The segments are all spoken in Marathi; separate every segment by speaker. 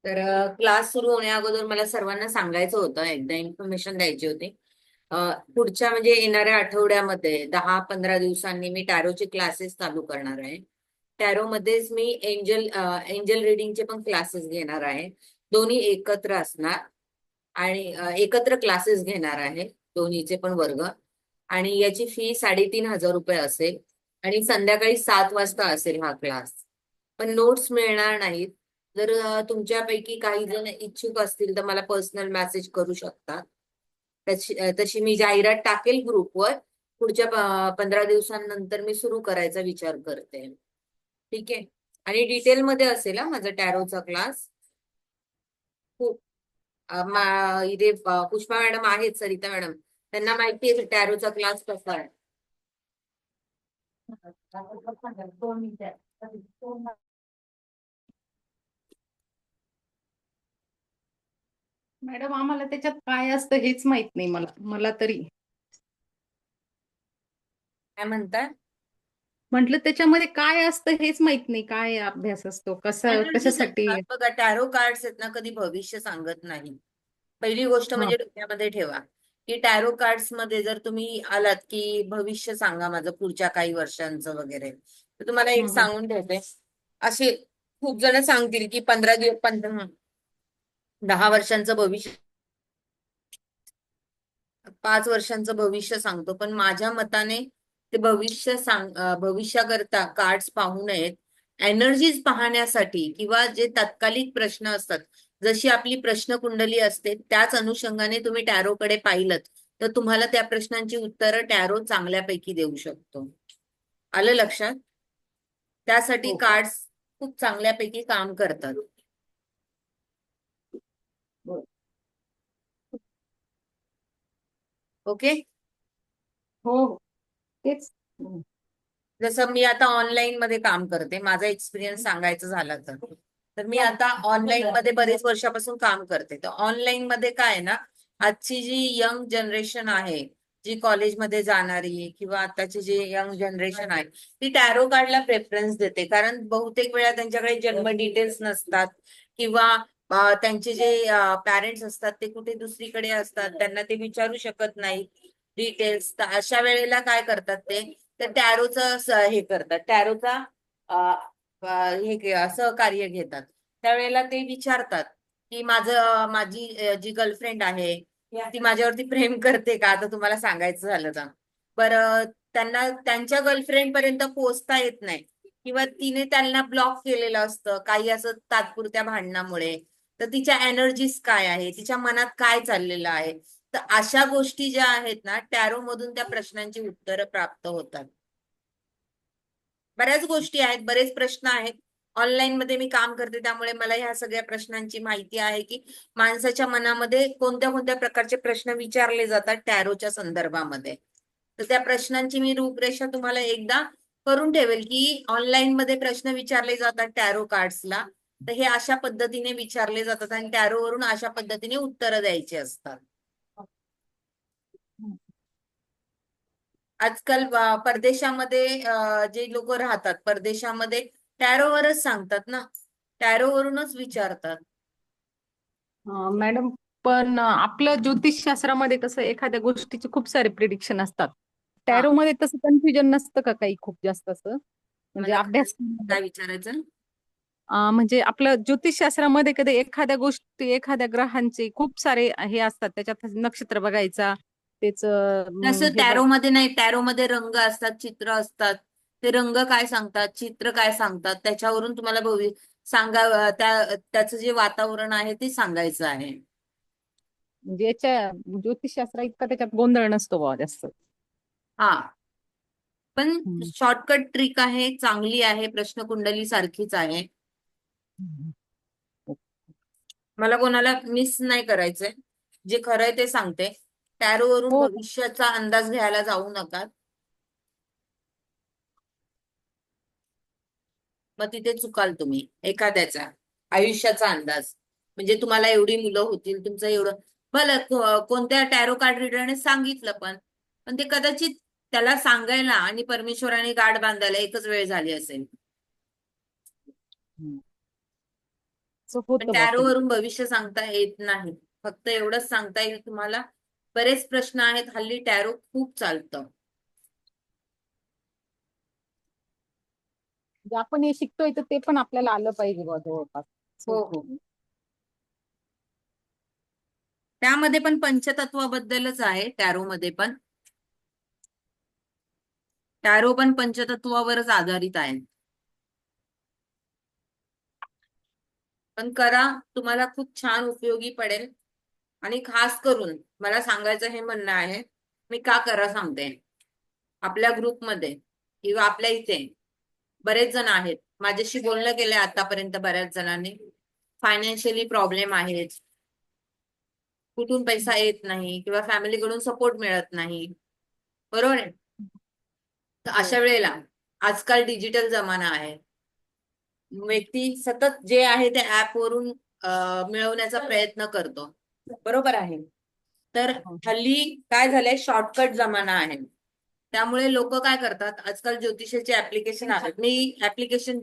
Speaker 1: तर क्लास सुरू होण्या अगोदर मला सर्वांना सांगायचं होतं, एकदा इन्फॉर्मेशन द्यायची होती. अ, पुढच्या म्हणजे येणाऱ्या आठवड्यामध्ये 10-15 दिवसांनी मी टॅरोचे क्लासेस चालू करणार आहे. टॅरो मध्येच मी एंजल रिडिंगचे पण क्लासेस घेणार आहे. दोन्ही एकत्र असणार आणि एकत्र क्लासेस घेणार आहे, दोन्हीचे पण वर्ग. आणि याची फी 3,500 रुपये असेल आणि संध्याकाळी 7 वाजता असेल हा क्लास. पण नोट्स मिळणार नाहीत. जर तुमच्यापैकी काही जण इच्छुक असतील तर मला पर्सनल मेसेज करू शकता. तशी मी जाहिरात टाकेल ग्रुपवर. पुढच्या 15 दिवसांनंतर मी सुरू करायचा विचार करते. ठीक आहे. आणि डिटेलमध्ये असेल हा माझा टॅरोचा क्लास. खूप इथे पुष्पा मॅडम आहेत, सरिता मॅडम, त्यांना माहिती आहे टॅरोचा क्लास कसा आहे.
Speaker 2: मॅडम आम्हाला त्याच्यात काय असतं हेच माहित नाही मला मला तरी.
Speaker 1: काय म्हणताय?
Speaker 2: म्हटलं त्याच्यामध्ये काय असतं हेच माहित नाही, काय अभ्यास असतो, कसं
Speaker 1: एनर्जीज
Speaker 2: कशासाठी.
Speaker 1: असतात बघा, टॅरो कार्ड्स आहेत ना, कधी भविष्य सांगत नाही. पहिली गोष्ट
Speaker 2: हा.
Speaker 1: म्हणजे डोक्यामध्ये ठेवा की टॅरो कार्ड्स मध्ये जर तुम्ही आलात की भविष्य सांगा माझं पुढच्या काही वर्षांचं वगैरे, तर तुम्हाला एक
Speaker 2: हम्म.
Speaker 1: सांगून ठेवते. असे खूप जण सांगतील की 15 दिवस 10 वर्षांचं भविष्य, 5 वर्षांचं भविष्य सांगतो. पण माझ्या मताने ते भविष्याकरता कार्ड्स पाहू नयेत. एनर्जीज पाहण्यासाठी किंवा जे तात्कालिक प्रश्न असतात, जशी आपली प्रश्नकुंडली असते त्याच अनुषंगाने तुम्ही टॅरोकडे पाहिलत तर तुम्हाला त्या प्रश्नांची उत्तरं टॅरो चांगल्यापैकी देऊ शकतो. आलं लक्षात? त्यासाठी
Speaker 2: हो का?
Speaker 1: कार्ड्स खूप चांगल्यापैकी काम करतात.
Speaker 2: बरं.
Speaker 1: ओके.
Speaker 2: हो हो. तेच. हम्म.
Speaker 1: जसं मी आता ऑनलाईन मध्ये काम करते, माझा एक्सपिरियन्स सांगायचं झालं तर मी आता ऑनलाईन मध्ये बरेच वर्षापासून काम करते. तर ऑनलाईन मध्ये काय आहे ना, आजची जी यंग जनरेशन आहे, जी कॉलेजमध्ये जाणारी किंवा आताची जी यंग जनरेशन आहे, ती टॅरो कार्डला प्रेफरन्स देते. कारण बहुतेक वेळा त्यांच्याकडे जन्म डिटेल्स नसतात किंवा त्यांचे जे पॅरेंट्स असतात ते कुठे दुसरीकडे असतात, त्यांना ते विचारू शकत नाही डिटेल्स. तर अशा वेळेला काय करतात ते, तर टॅरोचं हे करतात, टॅरोचा सहकार्य घेतात. त्यावेळेला ते विचारतात की माझी जी गर्लफ्रेंड आहे ती माझ्यावरती प्रेम करते का, आता तुम्हाला सांगायचं झालं तर. बरं, त्यांना त्यांच्या गर्लफ्रेंड पर्यंत पोहोचता येत नाही किंवा तिने त्यांना ब्लॉक केलेलं असतं काही असं तात्पुरत्या भांडणामुळे. तर तिच्या एनर्जीज काय आहे, तिच्या मनात काय चाललेलं आहे. तर अशा गोष्टी ज्या आहेत ना, टॅरो मधून त्या प्रश्नांची उत्तरं प्राप्त होतात. बऱ्याच गोष्टी आहेत, बरेच प्रश्न आहेत. ऑनलाईन मध्ये मी काम करते त्यामुळे मला ह्या सगळ्या प्रश्नांची माहिती आहे की माणसाच्या मनामध्ये कोणत्या कोणत्या प्रकारचे प्रश्न विचारले जातात टॅरोच्या संदर्भामध्ये. तर त्या प्रश्नांची मी रूपरेषा तुम्हाला एकदा करून ठेवेल की ऑनलाईन मध्ये प्रश्न विचारले जातात टॅरो कार्ड्सला, तर हे अशा पद्धतीने विचारले जातात आणि टॅरोवरून अशा पद्धतीने उत्तरं द्यायची असतात. आजकाल परदेशामध्ये जे लोक राहतात परदेशामध्ये टॅरोवरच सांगतात ना, टॅरोवरूनच विचारतात.
Speaker 2: मॅडम, पण आपलं ज्योतिषशास्त्रामध्ये कसं एखाद्या गोष्टीचे खूप सारे प्रिडिक्शन असतात.
Speaker 1: हा,
Speaker 2: टॅरो मध्ये तसं कन्फ्युजन नसतं का काही खूप जास्त असं, म्हणजे
Speaker 1: मला काय
Speaker 2: अभ्यास.
Speaker 1: काय विचारायचं?
Speaker 2: म्हणजे आपलं ज्योतिषशास्त्रामध्ये कधी एखाद्या गोष्टी एखाद्या ग्रहांचे खूप सारे हे असतात, त्याच्यात नक्षत्र बघायचा त्याच
Speaker 1: तसं
Speaker 2: हे बघ.
Speaker 1: टॅरोमध्ये नाही. टॅरोमध्ये रंग असतात, चित्र असतात. ते रंग काय सांगतात, चित्र काय सांगतात, त्याच्यावरून तुम्हाला त्याचं जे वातावरण आहे ते सांगायचं आहे.
Speaker 2: म्हणजे याच्या ज्योतिषशास्त्र इतका त्याच्यात गोंधळ नसतो बाबा जास्त.
Speaker 1: हा, पण
Speaker 2: हम्म.
Speaker 1: शॉर्टकट ट्रिक आहे, चांगली आहे, प्रश्नकुंडली सारखीच आहे.
Speaker 2: हम्म.
Speaker 1: मला कोणाला मिस नाही करायचंय, जे खरंय ते सांगते. टॅरोवरून
Speaker 2: हो.
Speaker 1: भविष्याचा अंदाज घ्यायला जाऊ नका. मग तिथे चुकाल तुम्ही. एखाद्याचा आयुष्याचा अंदाज म्हणजे तुम्हाला एवढी मुलं होतील, तुमचं एवढं भलं कोणत्या टॅरो कार्ड रीडरने सांगितलं, पण पण ते कदाचित त्याला सांगायला आणि परमेश्वराने गाठ बांधायला एकच वेळ झाली असेल.
Speaker 2: हम्म. असं
Speaker 1: पण
Speaker 2: होतं बा कधी.
Speaker 1: टॅरोवरून भविष्य सांगता येत नाही. फक्त एवढंच सांगता येईल तुम्हाला, बरेच प्रश्न आहेत. हल्ली टॅरो खूप चालतं.
Speaker 2: म्हणजे आपण हे शिकतोय तर ते पण आपल्याला आलं पाहिजे बा जवळपास. असं
Speaker 1: हो,
Speaker 2: होतं.
Speaker 1: हो. त्यामध्ये पण पंचतत्वाबद्दलच आहे. टॅरोमध्ये पण टॅरो पण पंचतत्वावरच आधारित आहे. पण करा, तुम्हाला खूप छान उपयोगी पडेल. आणि खास करून मला सांगायचं हे म्हणणं आहे, मी का करा सांगते. आपल्या ग्रुपमध्ये किंवा आपल्या इथे बरेच जण आहेत. माझ्याशी बोलणं केलंय आतापर्यंत बऱ्याच जणांनी. फायनान्शियली प्रॉब्लेम आहेत, कुठून पैसा येत नाही किंवा फॅमिलीकडून सपोर्ट मिळत नाही. बरोबर आहे. तर
Speaker 2: हो.
Speaker 1: अशा वेळेला आजकाल डिजिटल जमाना आहे. व्यक्ती सतत जे आहे ते ऍप वरून मिळवण्याचा प्रयत्न करतो. बरोबर आहे. तर
Speaker 2: हो.
Speaker 1: हल्ली काय झालंय, शॉर्टकट जमाना आहे. त्यामुळे लोक काय करतात, आजकाल ज्योतिषाचे ऍप्लिकेशन आहेत. मी ऍप्लिकेशन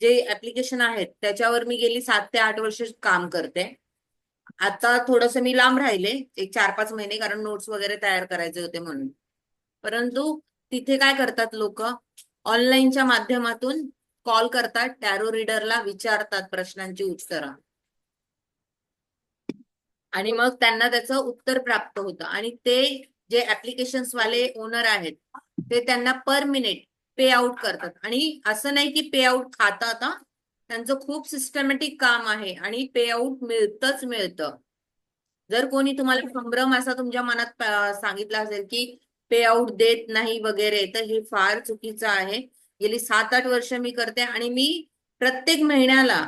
Speaker 1: जे ऍप्लिकेशन आहेत त्याच्यावर मी गेली 7 ते 8 वर्ष काम करते. आता थोडस मी लांब राहिले, एक 4-5 महिने, कारण नोट्स वगैरे तयार करायचे होते म्हणून. परंतु तिथे काय करतात लोक, ऑनलाईनच्या माध्यमातून कॉल करतात, टॅरो रीडरला विचारतात प्रश्नांची उत्तरं, आणि मग त्यांना त्याचं उत्तर प्राप्त होतं. आणि ते जे ऍप्लिकेशन्स वाले ओनर आहेत ते त्यांना पर मिनिट पे आउट करतात. आणि असं नाही की पे आउट खातात हा. त्यांचं खूप सिस्टमॅटिक काम आहे आणि पे आउट मिळतच मिळतं. जर कोणी तुम्हाला संभ्रम असा तुमच्या मनात सांगितला असेल की पे आउट देत नाही वगैरे, तर हे फार चुकीचं आहे. गेली 7-8 वर्ष मी करते आणि मी प्रत्येक महिन्याला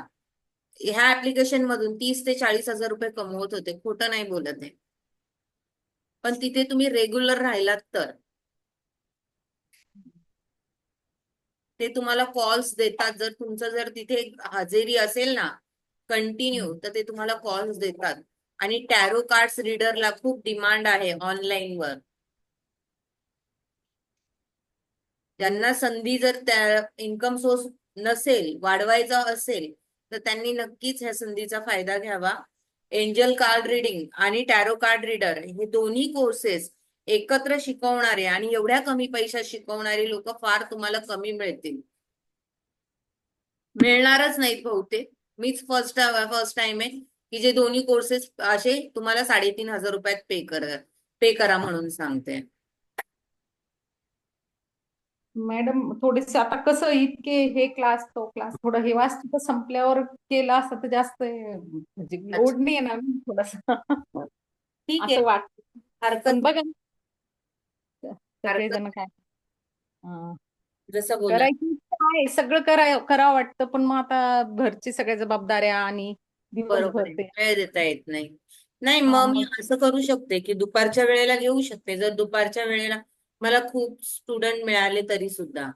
Speaker 1: ह्या ऍप्लिकेशन मधून 30 ते 40 हजार रुपये कमवत होते. खोटं नाही बोलत आहे. पण तिथे तुम्ही रेग्युलर राहिलात तर ते तुम्हाला कॉल्स देतात. जर तुमचं जर तिथे हजेरी असेल ना कंटिन्यू, तर ते तुम्हाला कॉल्स देतात. आणि टॅरो कार्ड्स रीडरला खूप डिमांड आहे ऑनलाईन वर. ज्यांना संधी, जर त्या इन्कम सोर्स नसेल, वाढवायचा असेल, तर त्यांनी नक्कीच ह्या संधीचा फायदा घ्यावा. एंजल कार्ड रीडिंग आणि टॅरो कार्ड रीडर हे दोन्ही कोर्सेस एकत्र शिकवणारे आणि एवढ्या कमी पैशात शिकवणारे लोक फार तुम्हाला कमी मिळतील. मिळणारच नाहीत बहुतेक. मीच फर्स्ट फर्स्ट टाइम आहे की जे दोन्ही कोर्सेस असे तुम्हाला 3,500 रुपयात पे करा म्हणून सांगते.
Speaker 2: मॅडम थोडेसे आता कसं इतके हे क्लास तो क्लास थोडं हे वाचतं संपल्यावर केलं असतं तर जास्त म्हणजे
Speaker 1: अच्छा,
Speaker 2: लोड नाही येणार थोडस
Speaker 1: ठीक आहे.
Speaker 2: असं वाटतं. पण
Speaker 1: हरकत
Speaker 2: बघा
Speaker 1: हरकत
Speaker 2: सगळेजण काय अं,
Speaker 1: जसं बोला.
Speaker 2: करायची इच्छा आहे सगळं करावं वाटतं पण मग आता घरची सगळ्या जबाबदाऱ्या आणि
Speaker 1: बरोबर
Speaker 2: दिवसभर
Speaker 1: आहे,
Speaker 2: ते
Speaker 1: वेळ देता येत नाही. नाही,
Speaker 2: हा
Speaker 1: मग मी
Speaker 2: मग
Speaker 1: असं करू शकते की दुपारच्या वेळेला घेऊ शकते. जर दुपारच्या वेळेला मला खूप स्टुडंट मिळाले तरी सुद्धा,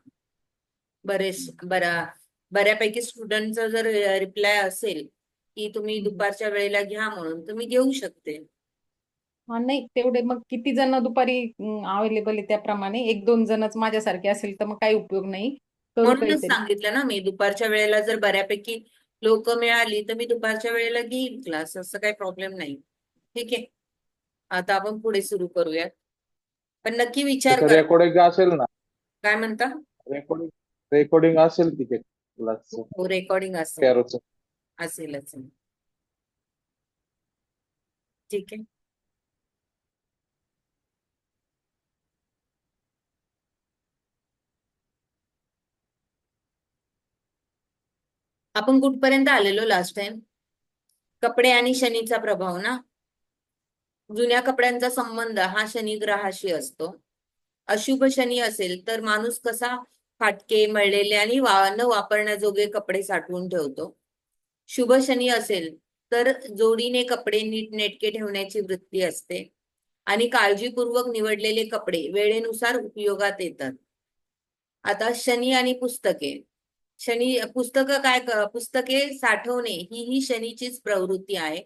Speaker 1: बरेच बऱ्यापैकी स्टुडंटचा जर रिप्लाय असेल की तुम्ही दुपारच्या वेळेला घ्या म्हणून, तर मी घेऊ शकते.
Speaker 2: हा नाही तेवढे मग किती जण दुपारी अवेलेबल आहे त्याप्रमाणे 1-2 जणच माझ्यासारखे असेल तर मग काही उपयोग नाही करू
Speaker 1: म्हणूनच
Speaker 2: काहीतरी.
Speaker 1: सांगितलं ना मी, दुपारच्या वेळेला जर बऱ्यापैकी लोक मिळाली तर मी दुपारच्या वेळेला घेईन क्लास, असं काही प्रॉब्लेम नाही. ठीक आहे. आता आपण पुढे सुरू करूयात. पण नक्की विचार
Speaker 3: त्याचं
Speaker 1: करा.
Speaker 3: रेकॉर्डिंग असेल ना?
Speaker 1: काय म्हणता?
Speaker 3: रेकॉर्डिंग रेकॉर्डिंग असेल तिथे क्लासचं,
Speaker 1: हो, रेकॉर्डिंग असेल.
Speaker 3: कॅरोचं.
Speaker 1: असेल. ठीक आहे. आपण कुठपर्यंत आलेलो लास्ट टाइम? कपडे आणि शनीचा प्रभाव ना. जुन्या कपड्यांचा संबंध हा शनी ग्रहाशी असतो. अशुभ शनी असेल तर माणूस कसा फाटके, मळलेले आणि न वापरण्याजोगे कपडे साठवून ठेवतो. शुभ शनी असेल तर जोडीने कपडे नीटनेटके ठेवण्याची वृत्ती असते आणि काळजीपूर्वक निवडलेले कपडे वेळेनुसार उपयोगात येतात. आता शनी आणि पुस्तके. पुस्तके साठवणे ही शनीचीच प्रवृत्ती आहे,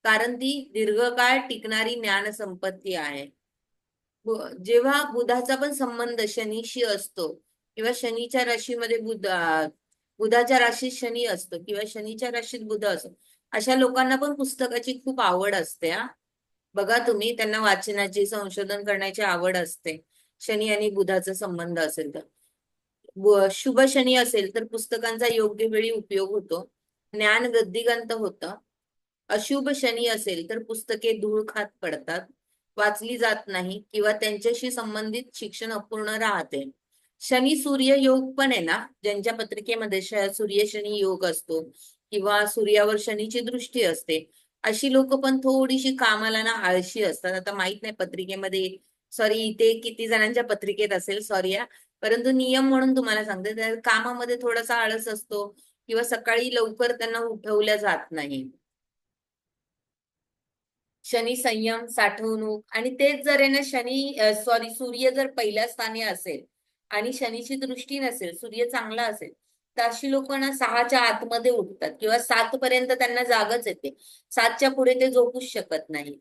Speaker 1: कारण ती दीर्घकाळ टिकणारी ज्ञान संपत्ती आहे. जेव्हा बुधाचा पण संबंध शनीशी असतो किंवा शनीच्या राशीमध्ये बुधाच्या राशीत शनी असतो किंवा शनीच्या राशीत बुध असतो, अशा लोकांना पण पुस्तकाची खूप आवड असते हा. बघा तुम्ही, त्यांना वाचनाची, संशोधन करण्याची आवड असते. शनी आणि बुधाचा संबंध असेल तर. शुभ शनी असेल तर पुस्तकांचा योग्य वेळी उपयोग होतो, ज्ञान वृद्धिंगत होतं. अशुभ शनी असेल तर पुस्तके धूळ खात पडतात, वाचली जात नाही किंवा त्यांच्याशी संबंधित शिक्षण अपूर्ण राहते. शनी सूर्य योग पण आहे ना, ज्यांच्या पत्रिकेमध्ये सूर्य शनी योग असतो किंवा सूर्यावर शनीची दृष्टी असते, अशी लोक पण थोडीशी कामाला ना आळशी असतात. आता माहित नाही पत्रिकेमध्ये, सॉरी इथे किती जणांच्या पत्रिकेत असेल, सॉरी या, परंतु नियम म्हणून तुम्हाला सांगते, त्या कामामध्ये थोडासा आळस असतो किंवा सकाळी लवकर त्यांना उठवल्या जात नाही. शनी संयम, साठवणूक, आणि तेच जर आहे ना शनी सॉरी सूर्य जर पहिल्या स्थानी असेल आणि शनीची दृष्टी नसेल, सूर्य चांगला असेल, तर अशी लोक ना 6च्या आतमध्ये उठतात किंवा 7 पर्यंत त्यांना जागच येते. 7च्या पुढे ते झोपूच शकत नाही.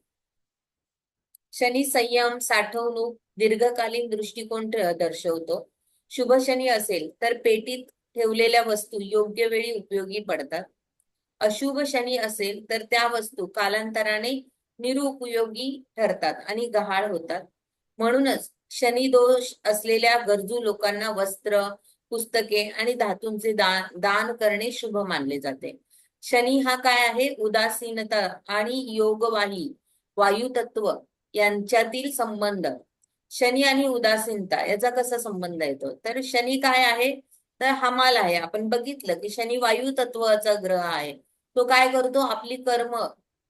Speaker 1: शनी संयम, साठवणूक, दीर्घकालीन दृष्टिकोन दर्शवतो. शुभ शनी असेल तर पेटीत ठेवलेल्या वस्तू योग्य वेळी उपयोगी पडतात. अशुभ शनी असेल तर त्या वस्तू कालांतराने निरुपयोगी ठरतात आणि गहाळ होतात. म्हणूनच शनी दोष असलेल्या गरजू लोकांना वस्त्र, पुस्तके आणि धातूंचे दान करणे शुभ मानले जाते. शनी हा काय आहे? उदासीनता आणि योगवाही वायू तत्व यांच्यातील संबंध. शनी आणि उदासीनता याचा कसा संबंध येतो? तर शनी काय आहे? तर हमाल आहे. आपण बघितलं की शनी वायू तत्वाचा ग्रह आहे. तो काय करतो? आपली कर्म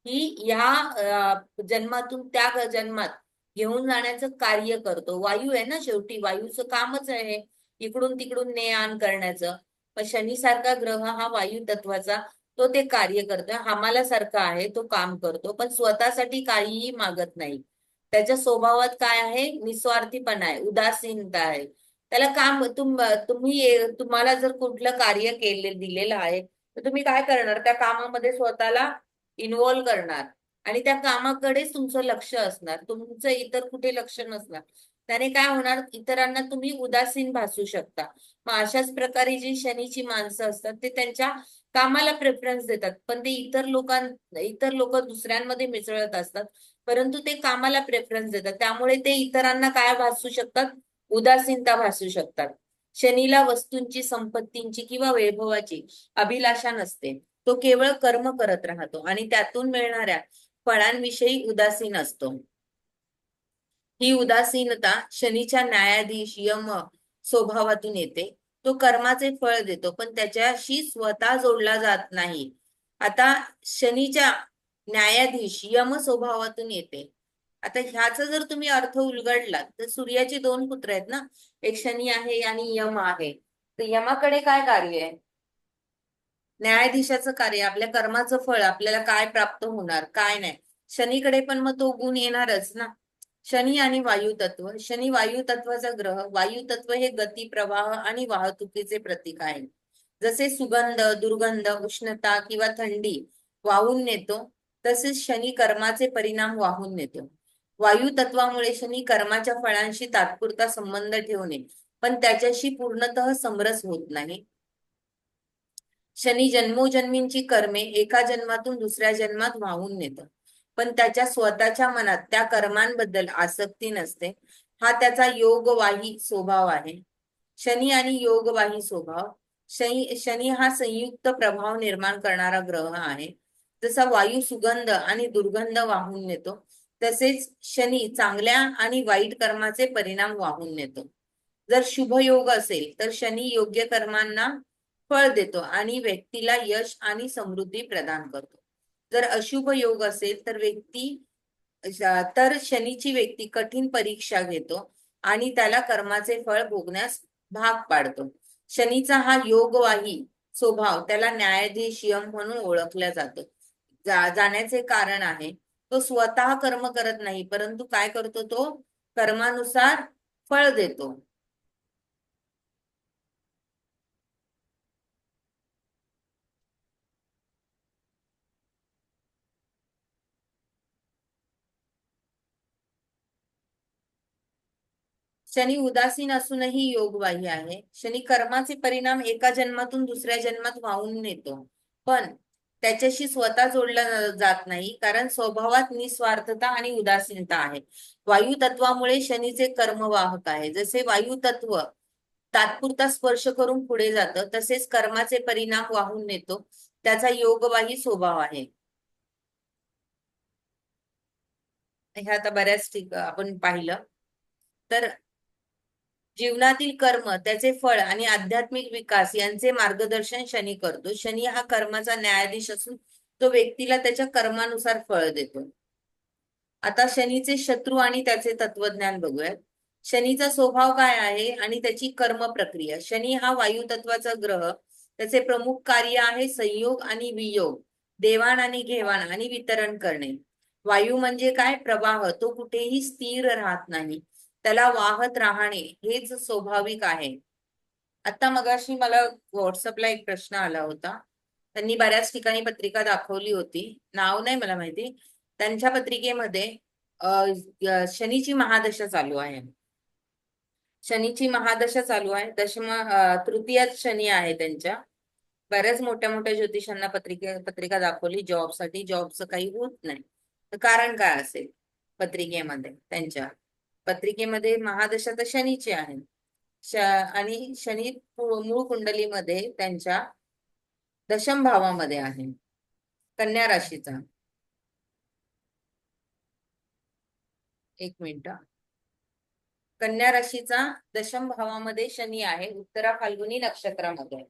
Speaker 1: ही ह्या जन्मातून त्या जन्मात घेऊन जाण्याचं कार्य करतो. वायू आहे ना, शेवटी वायूचं कामच आहे इकडून तिकडून ने आण करण्याचं. पण शनी सारखा ग्रह हा वायू तत्वाचा, तो ते कार्य करतोय. हमालासारखा आहे, तो काम करतो, पण स्वतःसाठी काहीही मागत नाही. त्याच्या स्वभावात काय आहे? निस्वार्थीपणा आहे, उदासीनता आहे. त्याला काम तुम्हाला जर कुठलं कार्य दिलेलं आहे, तर तुम्ही काय करणार? त्या कामामध्ये स्वतःला इन्व्हॉल्व करणार आणि त्या कामाकडेच तुमचं लक्ष असणार, तुमचं इतर कुठे लक्ष नसणार. त्याने काय होणार? इतरांना तुम्ही उदासीन भासू शकता. मग अशाच प्रकारे जी शनीची माणसं असतात ते त्यांच्या कामाला प्रेफरन्स देतात, पण ते इतर लोक दुसऱ्यांमध्ये मिसळत असतात, परंतु ते कामाला प्रेफरन्स देतात. त्यामुळे ते इतरांना काय भासू शकतात? उदासीनता भासू शकतात. शनीला वस्तूंची, संपत्तींची किंवा वैभवाची अभिलाषा नसते. तो केवळ कर्म करत राहतो आणि त्यातून मिळणाऱ्या फळांविषयी उदासीन असतो. ही उदासीनता शनीच्या न्यायाधीश यम स्वभावातून येते. तो कर्माचे फळ देतो, पण त्याच्याशी स्वतः जोडला जात नाही. आता शनीच्या न्यायाधीश यम स्वभावातून येते. आता ह्याचा जर तुम्ही अर्थ उलगडलात तर सूर्याचे 2 पुत्र आहेत ना, एक शनी आहे आणि यम आहे. तर यमाकडे काय कार्य आहे? न्यायाधीशाचं कार्य, आपल्या कर्माचं फळ, आपल्याला काय प्राप्त होणार काय नाही. शनीकडे पण मग तो गुण येणारच ना. शनी आणि वायू तत्व. शनी वायू तत्वाचा ग्रह. वायू तत्व हे गती, प्रवाह आणि वाहतुकीचे प्रतीक आहे. जसे सुगंध, दुर्गंध, उष्णता किंवा थंडी वाहून नेतो, तसेच शनी कर्माचे परिणाम वाहून नेतो. वायू तत्वामुळे शनी कर्माच्या फळांशी तात्पुरता संबंध ठेवणे, पण त्याच्याशी पूर्णतः समरस होत नाही. शनी जन्मोजन्मींची कर्मे एका जन्मातून दुसऱ्या जन्मात वाहून नेतो, पण त्याच्या स्वतःच्या मनात त्या कर्मांबद्दल आसक्ती नसते. हा त्याचा योगवाही स्वभाव आहे. शनी आणि योगवाही स्वभाव. शनी हा संयुक्त प्रभाव निर्माण करणारा ग्रह आहे. जसा वायू सुगंध आणि दुर्गंध वाहून नेतो, तसेच शनी चांगल्या आणि वाईट कर्माचे परिणाम वाहून नेतो. जर शुभ योग असेल तर शनी योग्य कर्मांना फळ देतो आणि व्यक्तीला यश आणि समृद्धी प्रदान करतो. जर अशुभ योग असेल तर शनीची व्यक्ती कठीण परीक्षा घेतो आणि त्याला कर्माचे फळ भोगण्यास भाग पाडतो. शनीचा हा योगवाही स्वभाव त्याला न्यायाधीश यम म्हणून ओळखला जातो. जाण्याचे कारण आहे, तो स्वतः कर्म करत नाही, परंतु काय करतो? तो कर्मानुसार फळ देतो. शनी उदासीन असूनही योगवाही आहे. शनी कर्माचे परिणाम एका जन्मातून दुसऱ्या जन्मात वाहून नेतो, पण त्याच्याशी स्वतः जोडला जात नाही, कारण स्वभावात निस्वार्थता आणि उदासीनता आहे. वायू तत्वामुळे शनीचे कर्मवाहक आहे. जसे वायू तत्व तात्पुरता स्पर्श करून पुढे जातं, तसेच कर्माचे परिणाम वाहून नेतो. त्याचा योगवाही स्वभाव आहे. हे आता बऱ्याच आपण पाहिलं तर जीवनातील कर्म, त्याचे फळ आणि आध्यात्मिक विकास यांचे मार्गदर्शन शनी करतो. शनी हा कर्माचा न्यायाधीश असून तो व्यक्तीला त्याच्या कर्मानुसार फळ देतो. आता शनीचे शत्रू आणि त्याचे तत्वज्ञान बघूयात. शनीचा स्वभाव काय आहे आणि त्याची कर्म प्रक्रिया. शनी हा वायू तत्वाचा ग्रह. त्याचे प्रमुख कार्य आहे संयोग आणि वियोग, देवाण आणि घेवाण आणि वितरण करणे. वायू म्हणजे काय? प्रवाह. तो कुठेही स्थिर राहत नाही, त्याला वाहत राहणे हेच स्वाभाविक आहे. आता मगाशी मला व्हॉट्सअपला एक प्रश्न आला होता. त्यांनी बऱ्याच ठिकाणी पत्रिका दाखवली होती, नाव नाही मला माहिती. त्यांच्या पत्रिकेमध्ये शनीची महादशा चालू आहे. शनीची महादशा चालू आहे. तृतीयात शनी आहे त्यांच्या. बऱ्याच मोठ्या मोठ्या ज्योतिषांना पत्रिका दाखवली जॉबसाठी. जॉबचं काही होत नाही. तर कारण काय असेल? पत्रिकेमध्ये त्यांच्या पत्रिकेमध्ये महादशा तर शनीची आहे. आणि शनी मूळ कुंडलीमध्ये त्यांच्या दशम भावामध्ये आहे, कन्या राशीचा. एक मिनिट. कन्या राशीचा दशम भावामध्ये शनी आहे, उत्तरा फाल्गुनी नक्षत्रामध्ये.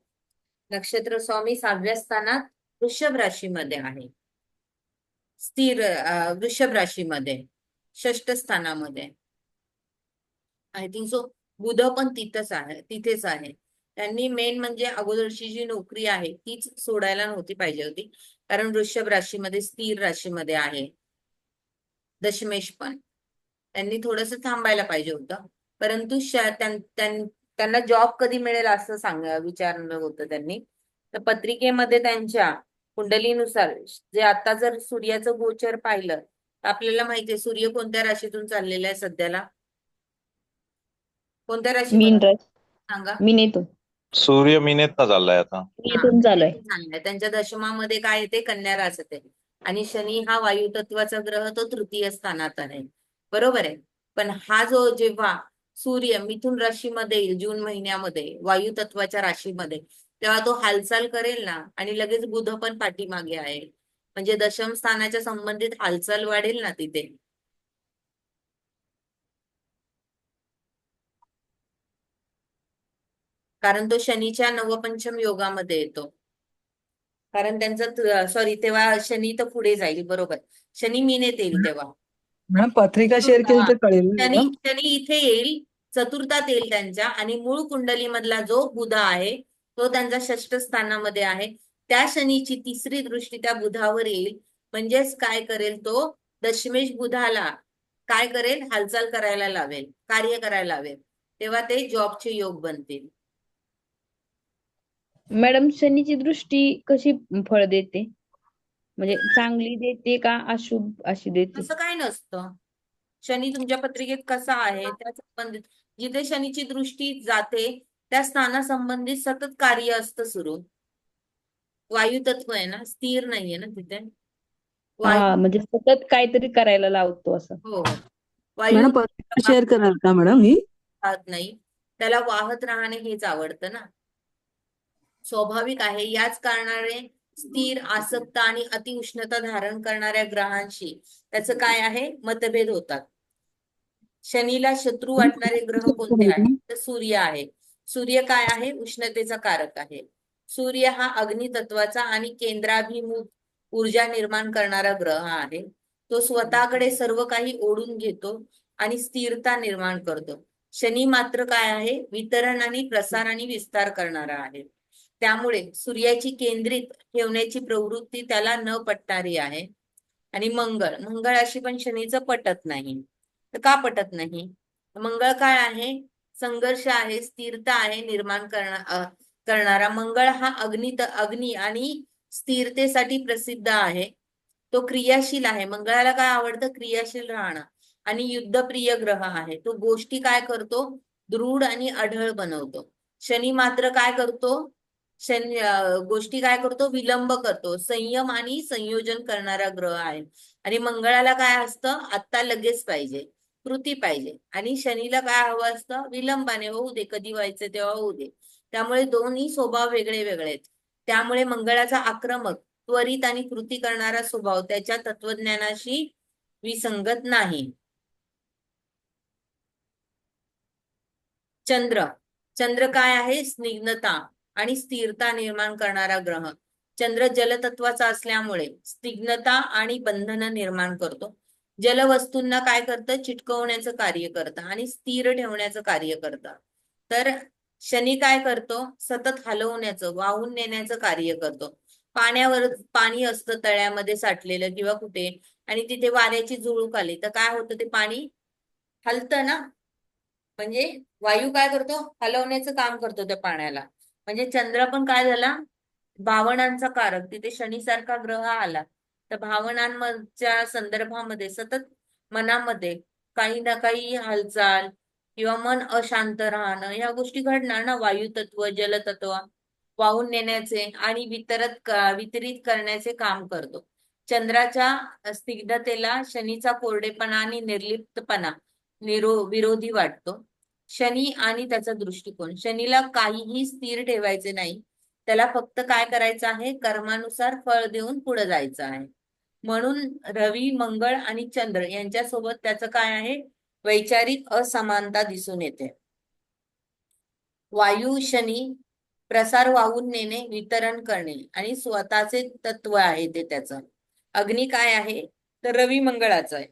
Speaker 1: नक्षत्र स्वामी 6व्या स्थानात वृषभ राशीमध्ये आहे. स्थिर वृषभ राशीमध्ये 6ष्ठ स्थानामध्ये. आय थिंक सो बुध पण तिथेच आहे. त्यांनी मेन म्हणजे अगोदरची जी नोकरी आहे तीच सोडायला नव्हती पाहिजे होती, कारण वृषभ राशीमध्ये स्थिर राशीमध्ये आहे दशमेश. पण त्यांनी थोडस थांबायला पाहिजे होतं. परंतु त्यांना जॉब कधी मिळेल असं विचारलं होतं त्यांनी. तर पत्रिकेमध्ये त्यांच्या कुंडलीनुसार जे आता जर सूर्याचं गोचर पाहिलं तर आपल्याला माहितीये सूर्य कोणत्या राशीतून चाललेला आहे सध्याला. कोणत्या
Speaker 4: मीन
Speaker 1: राशीमधून
Speaker 4: राशी
Speaker 1: सांगा?
Speaker 4: मीनेतून
Speaker 3: सूर्य मीनेतनं चाललाय आता.
Speaker 4: मीनेतून चालू आहे.
Speaker 1: चांगलंय. त्यांच्या दशमामध्ये काय येते? कन्या रास येते. आणि शनी हा वायू तत्वाचा ग्रह, तो तृतीय स्थानात आहे. बरोबर आहे. पण हा जो जेव्हा सूर्य मिथुन राशीमध्ये येईल जून महिन्यामध्ये वायू तत्वाच्या राशीमध्ये, तेव्हा तो हालचाल करेल ना, आणि लगेच बुध पण पाठीमागे आहे, म्हणजे दशम स्थानाच्या संबंधित हालचाल वाढेल ना तिथे. कारण तो शनीच्या नवपंचम योगामध्ये येतो. कारण त्यांचं सॉरी, तेव्हा शनी तर पुढे जाईल. बरोबर, शनी मीनेत येईल तेव्हा.
Speaker 5: मॅडम पत्रिका शेअर केली तर कळेल ना
Speaker 1: शनी
Speaker 5: मॅडम?
Speaker 1: शनी इथे येईल, चतुर्थात येईल त्यांच्या. आणि मूळ कुंडली मधला जो बुध आहे तो त्यांच्या 6ष्ठ स्थानामध्ये आहे. त्या शनीची तिसरी दृष्टी त्या बुधावर येईल. म्हणजेच काय करेल तो? दशमेश बुधाला काय करेल? हालचाल करायला लावेल, कार्य करायला लावेल. तेव्हा ते जॉबचे योग बनतील.
Speaker 4: मॅडम, शनीची दृष्टी कशी फळ देते? म्हणजे चांगली देते का अशुभ अशी देते?
Speaker 1: असं काय नसतं. शनी तुमच्या पत्रिकेत कसा आहे त्या संबंधित, जिथे शनीची दृष्टी जाते त्या स्थानासंबंधित सतत कार्य असतं सुरू. वायू तत्व आहे ना, स्थिर नाहीये ना तिथे. वायू,
Speaker 4: म्हणजे सतत काहीतरी करायला लावतो असं.
Speaker 1: हो हो, वायू
Speaker 5: मॅडम पत्रिका शेअर कराल का मॅडम ही?
Speaker 1: राहत नाही, त्याला वाहत राहणे हेच आवडतं ना. स्वाभाविक आहे. याच कारणाने स्थिर, आसक्त आणि अतिउष्णता धारण करणाऱ्या ग्रहांशी त्याचं काय आहे? मतभेद होतात. शनीला शत्रू वाटणारे ग्रह कोणते आहेत? तर सूर्य आहे. सूर्य काय आहे? उष्णतेचा कारक आहे. सूर्य हा अग्नी तत्वाचा आणि केंद्राभिमुख ऊर्जा निर्माण करणारा ग्रह आहे. तो स्वतःकडे सर्व काही ओढून घेतो आणि स्थिरता निर्माण करतो. शनी मात्र काय आहे? वितरण आणि प्रसार आणि विस्तार करणारा आहे. त्यामुळे सूर्याची केंद्रित ठेवण्याची प्रवृत्ती त्याला न पटणारी आहे. आणि मंगळ अशी पण शनीचं पटत नाही. तर का पटत नाही? मंगळ काय आहे? संघर्ष आहे, स्थिरता आहे निर्माण करणारा. मंगळ हा अग्नी आणि स्थिरतेसाठी प्रसिद्ध आहे. तो क्रियाशील आहे. मंगळाला काय आवडतं? क्रियाशील राहणं. आणि युद्धप्रिय ग्रह आहे. तो गोष्टी काय करतो, दृढ आणि अढळ बनवतो. शनी मात्र काय करतो, गोष्टी काय करतो, विलंब करतो. संयम आणि संयोजन करणारा ग्रह आहे. आणि मंगळाला काय असतं, आत्ता लगेच पाहिजे, कृती पाहिजे. आणि शनीला काय हवं असतं, विलंबाने होऊ दे, कधी व्हायचं तेव्हा होऊ दे. त्यामुळे दोन्ही स्वभाव वेगळे वेगळे आहेत. त्यामुळे मंगळाचा आक्रमक, त्वरित आणि कृती करणारा स्वभाव त्याच्या तत्वज्ञानाशी विसंगत नाही. चंद्र, चंद्र काय आहे, स्निग्धता आणि स्थिरता निर्माण करणारा ग्रह. चंद्र जलतत्वाचा असल्यामुळे स्निग्धता आणि बंधन निर्माण करतो. जलवस्तूंना काय करतं, चिटकवण्याचं कार्य करतं आणि स्थिर ठेवण्याचं कार्य करतं. तर शनी काय करतो, सतत हलवण्याचं, वाहून नेण्याचं कार्य करतो. पाण्यावर पाणी असतं तळ्यामध्ये साठलेलं किंवा कुठे, आणि तिथे वाऱ्याची झुळूक आली तर काय होतं, ते पाणी हलतं ना. म्हणजे वायू काय करतो, हलवण्याचं काम करतो त्या पाण्याला. म्हणजे चंद्र पण काय झाला, भावनांचा कारक. तिथे शनीसारखा ग्रह आला तर भावनांच्या संदर्भामध्ये सतत मनामध्ये काही ना काही हालचाल किंवा मन अशांत राहणं, या गोष्टी घडणार ना. वायू तत्व, जलतत्व वाहून नेण्याचे आणि वितरित करण्याचे काम करतो. चंद्राच्या स्निग्धतेला शनीचा कोरडेपणा आणि निर्लिप्तपणा विरोधी वाटतो. शनी आणि त्याचा दृष्टिकोन, शनीला काहीही स्थिर ठेवायचे नाही. त्याला फक्त काय करायचं आहे, कर्मानुसार फळ देऊन पुढे जायचं आहे. म्हणून रवी, मंगळ आणि चंद्र यांच्यासोबत त्याचं काय आहे, वैचारिक असमानता दिसून येते. वायू, शनी प्रसार वाहून नेणे, वितरण करणे आणि स्वतःचे तत्व आहे ते त्याचं. अग्नी काय आहे, तर रवी मंगळाचं आहे.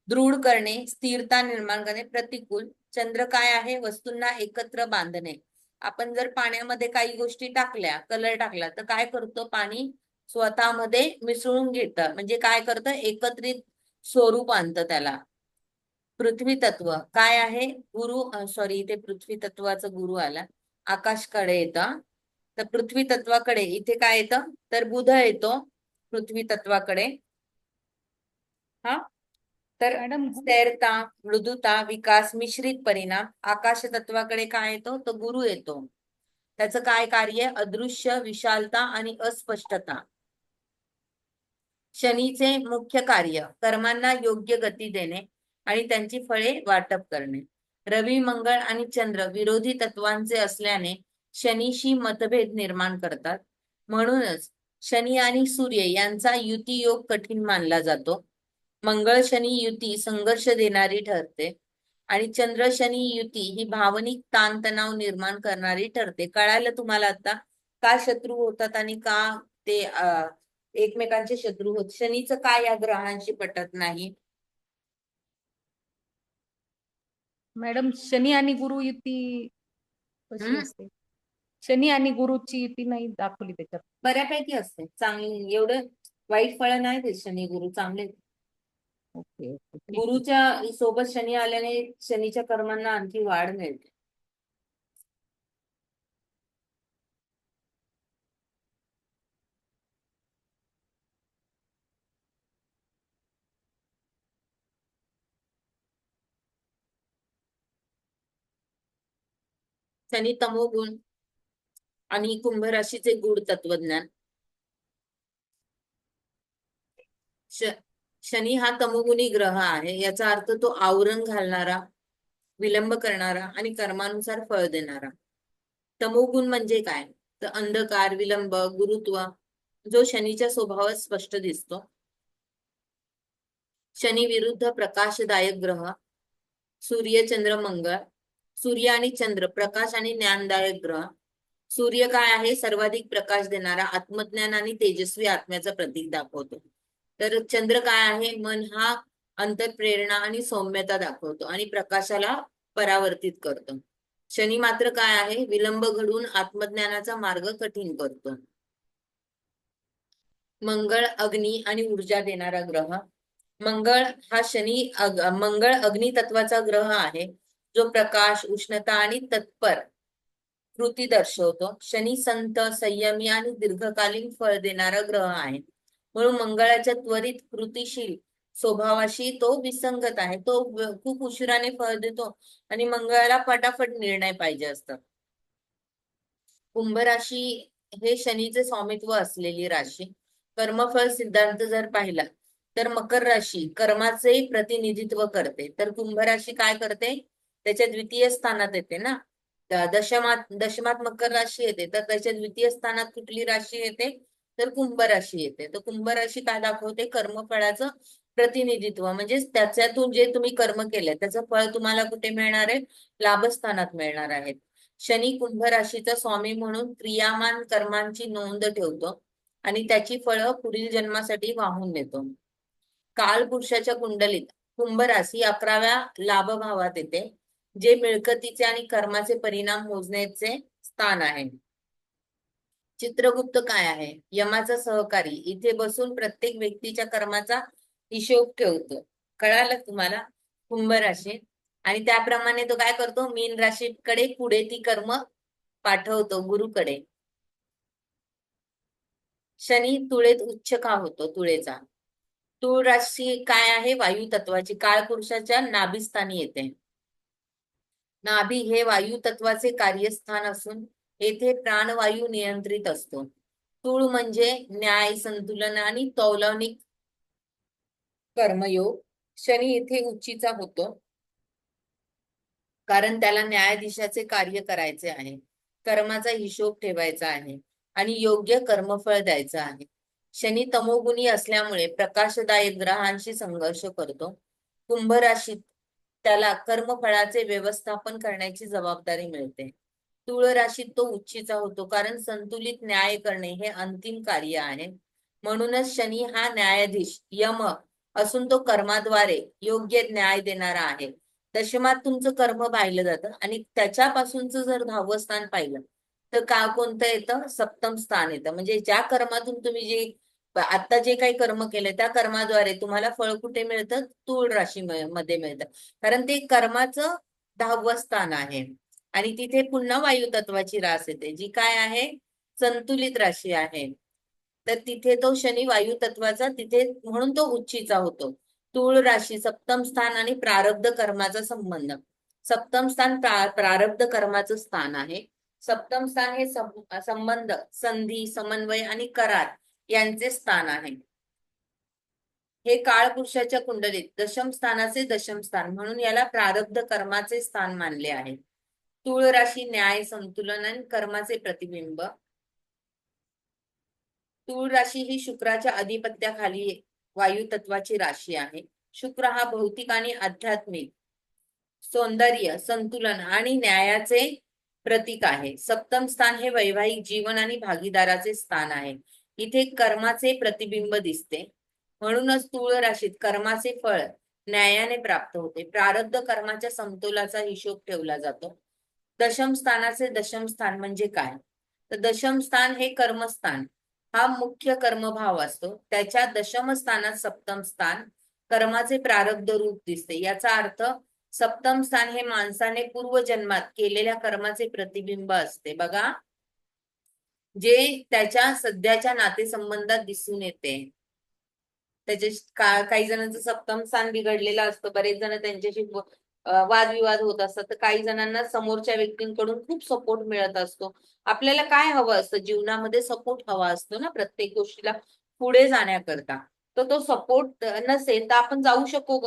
Speaker 1: दृढ करणे, स्थिरता निर्माण करणे, प्रतिकूल. चंद्र काय आहे, वस्तूंना एकत्र बांधणे. आपण जर पाण्यामध्ये काही गोष्टी टाकल्या, कलर टाकला तर काय करतो, पाणी स्वतःमध्ये मिसळून घेतं. म्हणजे काय करतं, एकत्रित स्वरूप आणतं त्याला. पृथ्वी तत्व काय आहे, गुरु सॉरी इथे पृथ्वी तत्वाचं गुरु आला, आकाशकडे येतं. तर पृथ्वी तत्वाकडे इथे काय येतं, तर बुध येतो पृथ्वी तत्वाकडे. हा, तर
Speaker 2: मॅडम
Speaker 1: स्थिरता, मृदुता, विकास, मिश्रित परिणाम. आकाश तत्वाकडे काय येतो, तो गुरु येतो. त्याचं काय कार्य, अदृश्य, विशालता आणि अस्पष्टता. शनीचे मुख्य कार्य, कर्मांना योग्य गती देणे आणि त्यांची फळे वाटप करणे. रवी, मंगळ आणि चंद्र विरोधी तत्वांचे असल्याने शनीशी मतभेद निर्माण करतात. म्हणूनच शनी आणि सूर्य यांचा युती योग कठीण मानला जातो. मंगळ शनी युती संघर्ष देणारी ठरते आणि चंद्र शनी युती ही भावनिक ताणतणाव निर्माण करणारी ठरते. कळालं तुम्हाला आता का शत्रू होतात आणि का ते एकमेकांचे शत्रू होत. शनीचं काय या ग्रहांशी पटत नाही.
Speaker 2: मॅडम शनी आणि गुरु युती कशी
Speaker 1: हम्म,
Speaker 2: असते? शनी आणि गुरुची युती नाही दाखवली त्याच्यात.
Speaker 1: बऱ्यापैकी असते चांगली, एवढं वाईट फळ नाही देत शनी गुरु, चांगले.
Speaker 2: ओके ओके, ठीक आहे.
Speaker 1: गुरुच्या सोबत शनी आल्याने शनीच्या कर्मांना आणखी वाढ मिळते. शनी तमोगुण आणि कुंभ राशीचे गूढ तत्वज्ञान. शनी हा तमोगुणी ग्रह आहे. याचा अर्थ तो आवरण घालणारा, विलंब करणारा आणि कर्मानुसार फळ देणारा. तमोगुण म्हणजे काय, तर अंधकार, विलंब, गुरुत्व, जो शनीच्या स्वभावात स्पष्ट दिसतो. शनी विरुद्ध प्रकाशदायक ग्रह, सूर्य, चंद्र, मंगळ. सूर्य आणि चंद्र प्रकाश आणि ज्ञानदायक ग्रह. सूर्य काय आहे, सर्वाधिक प्रकाश देणारा, आत्मज्ञान आणि तेजस्वी आत्म्याचं प्रतीक दाखवतो. तर चंद्र काय आहे, मन हा अंतरप्रेरणा आणि सौम्यता दाखवतो आणि प्रकाशाला परावर्तित करतो. शनी मात्र काय आहे, विलंब घडून आत्मज्ञानाचा मार्ग कठीण करतो. मंगळ अग्नी आणि ऊर्जा देणारा ग्रह. मंगळ हा मंगळ अग्नी तत्वाचा ग्रह आहे, जो प्रकाश, उष्णता आणि तत्पर कृती दर्शवतो. शनी संत, संयमी आणि दीर्घकालीन फळ देणारा ग्रह आहे. म्हणून मंगळाच्या त्वरित, कृतिशील, स्वभावाशी तो विसंगत आहे. तो खूप उशिराने फळ देतो आणि मंगळाला फटाफट निर्णय पाहिजे असतात. कुंभ राशी हे शनीचे स्वामित्व असलेली राशी. कर्मफळ सिद्धांत जर पाहिला तर मकर राशी कर्माचे प्रतिनिधित्व करते. तर कुंभ राशी काय करते? त्याच्या द्वितीय स्थानात येते ना. दशमात मकर राशी येते, तर त्याच्या द्वितीय स्थानात कुठली राशी येते? तर कुंभ राशी येते. तर कुंभ राशी काय दाखवते? कर्मफळाचं प्रतिनिधित्व. म्हणजे त्याच्यातून जे तुम्ही कर्म केले त्याचं फळ तुम्हाला कुठे मिळणार आहे? लाभस्थानात मिळणार आहे. शनी कुंभ राशीचा स्वामी म्हणून क्रियामान कर्मांची नोंद ठेवतो आणि त्याची फळं पुढील जन्मासाठी वाहून नेतो. कालपुरुषाच्या कुंडलीत कुंभ राशी 11व्या लाभभावात येते, जे मिळकतीचे आणि कर्माचे परिणाम मोजण्याचे स्थान आहे. चित्रगुप्त काय आहे? यमाचा सहकारी. इथे बसून प्रत्येक व्यक्तीच्या कर्माचा हिशोब ठेवतो. कळालं तुम्हाला? कुंभ राशी. आणि त्याप्रमाणे तो काय करतो? मीन राशीकडे पुढे ती कर्म पाठवतो गुरुकडे. शनी तुळेत उच्च का होतो? तुळेचा. तूळ राशी काय आहे? वायू तत्वाची. काळपुरुषाच्या नाभिस्थानी येते. नाभी हे वायू तत्वाचे कार्यस्थान असून येथे प्राणवायू नियंत्रित असतो. तूळ म्हणजे न्याय, संतुलन आणि तौलनिक कर्मयोग. शनी इथे उच्चीचा होतो कारण त्याला न्यायाधीशाचे कार्य करायचे आहे, कर्माचा हिशोब ठेवायचा आहे आणि योग्य कर्मफळ द्यायचं आहे. शनी तमोगुणी असल्यामुळे प्रकाशदायक ग्रहांशी संघर्ष करतो. कुंभ राशीत त्याला कर्मफळाचे व्यवस्थापन करण्याची जबाबदारी मिळते. तुळ राशीत तो उच्चीचा होतो कारण संतुलित न्याय करणे हे अंतिम कार्य आहे. म्हणूनच शनी हा न्यायाधीश यम असून तो कर्माद्वारे योग्य न्याय देणारा आहे. दशमात तुमचं कर्म पाहिलं जातं आणि त्याच्यापासूनच जर 10वं स्थान पाहिलं तर कोणतं येतं? सप्तम स्थान येतं. म्हणजे ज्या कर्मातून तुम्ही आता जे काही कर्म केले त्या कर्माद्वारे तुम्हाला फळ कुठे मिळतं? तूळ राशी मध्ये मिळतं. कारण ते कर्माचं 10वं स्थान आहे आणि तिथे पुन्हा वायू तत्वाची रास येते, जी काय आहे? संतुलित राशी आहे. तर तिथे तो शनी वायू तत्वाचा, तिथे म्हणून तो उच्चीचा होतो. तूळ राशी सप्तम स्थान आणि प्रारब्ध कर्माचा संबंध. सप्तम स्थान प्रारब्ध कर्माचं स्थान आहे. सप्तम स्थान हे संबंध, संधी, समन्वय आणि करार यांचे स्थान आहे. हे काळपुरुषाच्या कुंडलीत दशम स्थानाचे दशम स्थान म्हणून याला प्रारब्ध कर्माचे स्थान मानले आहे. तूळ राशी न्याय, संतुलन आणि कर्माचे प्रतिबिंब. तूळ राशी ही शुक्राच्या अधिपत्याखाली वायू तत्वाची राशी आहे. शुक्र हा भौतिक आणि आध्यात्मिक सौंदर्य, संतुलन आणि न्यायाचे प्रतीक आहे. सप्तम स्थान हे वैवाहिक जीवन आणि भागीदाराचे स्थान आहे. इथे कर्माचे प्रतिबिंब दिसते. म्हणूनच तूळ राशीत कर्माचे फळ न्यायाने प्राप्त होते. प्रारब्ध कर्माच्या समतोलाचा हिशोब ठेवला जातो. दशम स्थानाचे दशम स्थान म्हणजे काय? तर दशम स्थान हे कर्मस्थान हा मुख्य कर्मभाव असतो. त्याच्या दशम स्थानात सप्तम स्थान कर्माचे प्रारब्ध रूप दिसते. याचा अर्थ सप्तम स्थान हे माणसाने पूर्वजन्मात केलेल्या कर्माचे प्रतिबिंब असते. बघा, जे त्याच्या सध्याच्या नातेसंबंधात दिसून येते. त्याचे काही जणांचं सप्तम स्थान बिघडलेलं असतं. बरेच जण त्यांच्याशी वादविवाद होत असतात. तर काही जणांना समोरच्या व्यक्तींकडून खूप सपोर्ट मिळत असतो. आपल्याला काय हवं असतं? जीवनामध्ये सपोर्ट हवा असतो ना प्रत्येक गोष्टीला पुढे जाण्याकरता. तर तो सपोर्ट नसेल तर आपण जाऊ शकू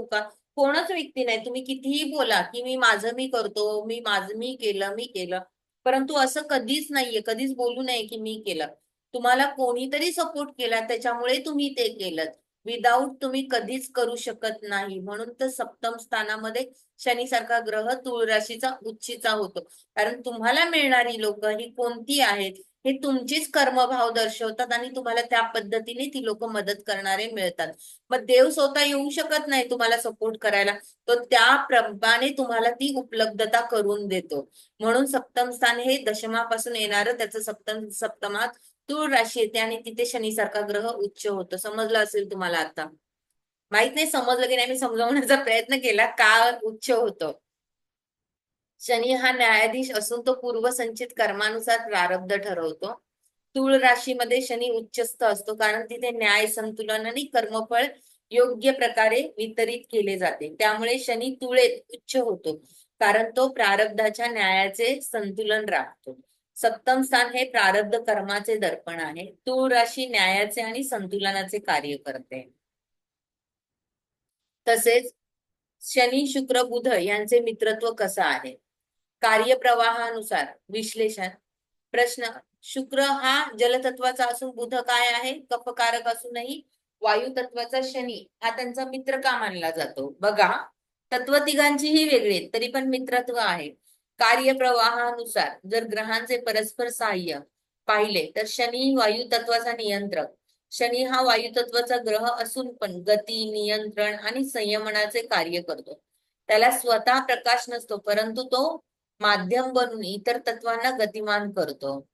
Speaker 1: का? कोणच व्यक्ती नाही. तुम्ही कितीही बोला की मी करतो, मी केलं, परंतु असं कधीच नाहीये. कधीच बोलू नये की मी केलं. तुम्हाला कोणीतरी सपोर्ट केला, त्याच्यामुळे तुम्ही ते केलं. विदाऊट तुम्ही कधीच करू शकत नाही. म्हणून तर सप्तम स्थानामध्ये शनी सारखा ग्रह तूळ राशीचा उच्चीचा होतो. कारण तुम्हाला मिळणारी लोक ही कोणती आहेत हे तुमचीच कर्मभाव दर्शवतात आणि तुम्हाला त्या पद्धतीने ती लोक मदत करणारे मिळतात. मग देव स्वतः येऊ शकत नाही तुम्हाला सपोर्ट करायला, तो त्याप्रमाणे तुम्हाला ती उपलब्धता करून देतो. म्हणून सप्तम स्थान हे दशमापासून येणारं त्याचं सप्तमात तूळ राशी येते आणि तिथे शनी सारखा ग्रह उच्च होतो. समजलं असेल तुम्हाला आता? माहित नाही समजलं की नाही, मी समजावण्याचा प्रयत्न केला का उच्च होतं. शनी हा न्यायाधीश असून तो पूर्वसंचित कर्मानुसार प्रारब्ध ठरवतो. तूळ राशीमध्ये शनी उच्चस्थ असतो कारण तिथे न्याय, संतुलन आणि कर्मफळ योग्य प्रकारे वितरित केले जाते. त्यामुळे शनी तुळेत उच्च होतो, कारण तो प्रारब्धाच्या न्यायाचे संतुलन राखतो. सप्तम स्थान हे प्रारब्ध कर्माचे दर्पण आहे. तूळ राशी न्यायाचे आणि संतुलनाचे कार्य करते. तसेच शनी, शुक्र, बुध यांचे मित्रत्व कसं आहे? कार्यप्रवाहानुसार विश्लेषण. प्रश्न: शुक्र हा जलतत्वाचा असून बुध काय आहे? कफकारक असूनही वायू तत्वाचा शनी हा त्यांचा मित्र का मानला जातो? बघा, तत्व तिघांचीही वेगळी आहेत, तरी पण मित्रत्व आहे. कार्यप्रवाहानुसार जर ग्रहांचे परस्पर सहाय्य पाहिले तर शनी वायू तत्वाचा नियंत्रक. शनी हा वायू तत्वाचा ग्रह असून पण गती, नियंत्रण आणि संयमनाचे कार्य करतो. त्याला स्वतः प्रकाश नसतो, परंतु तो माध्यम बनून इतर तत्वांना गतिमान करतो.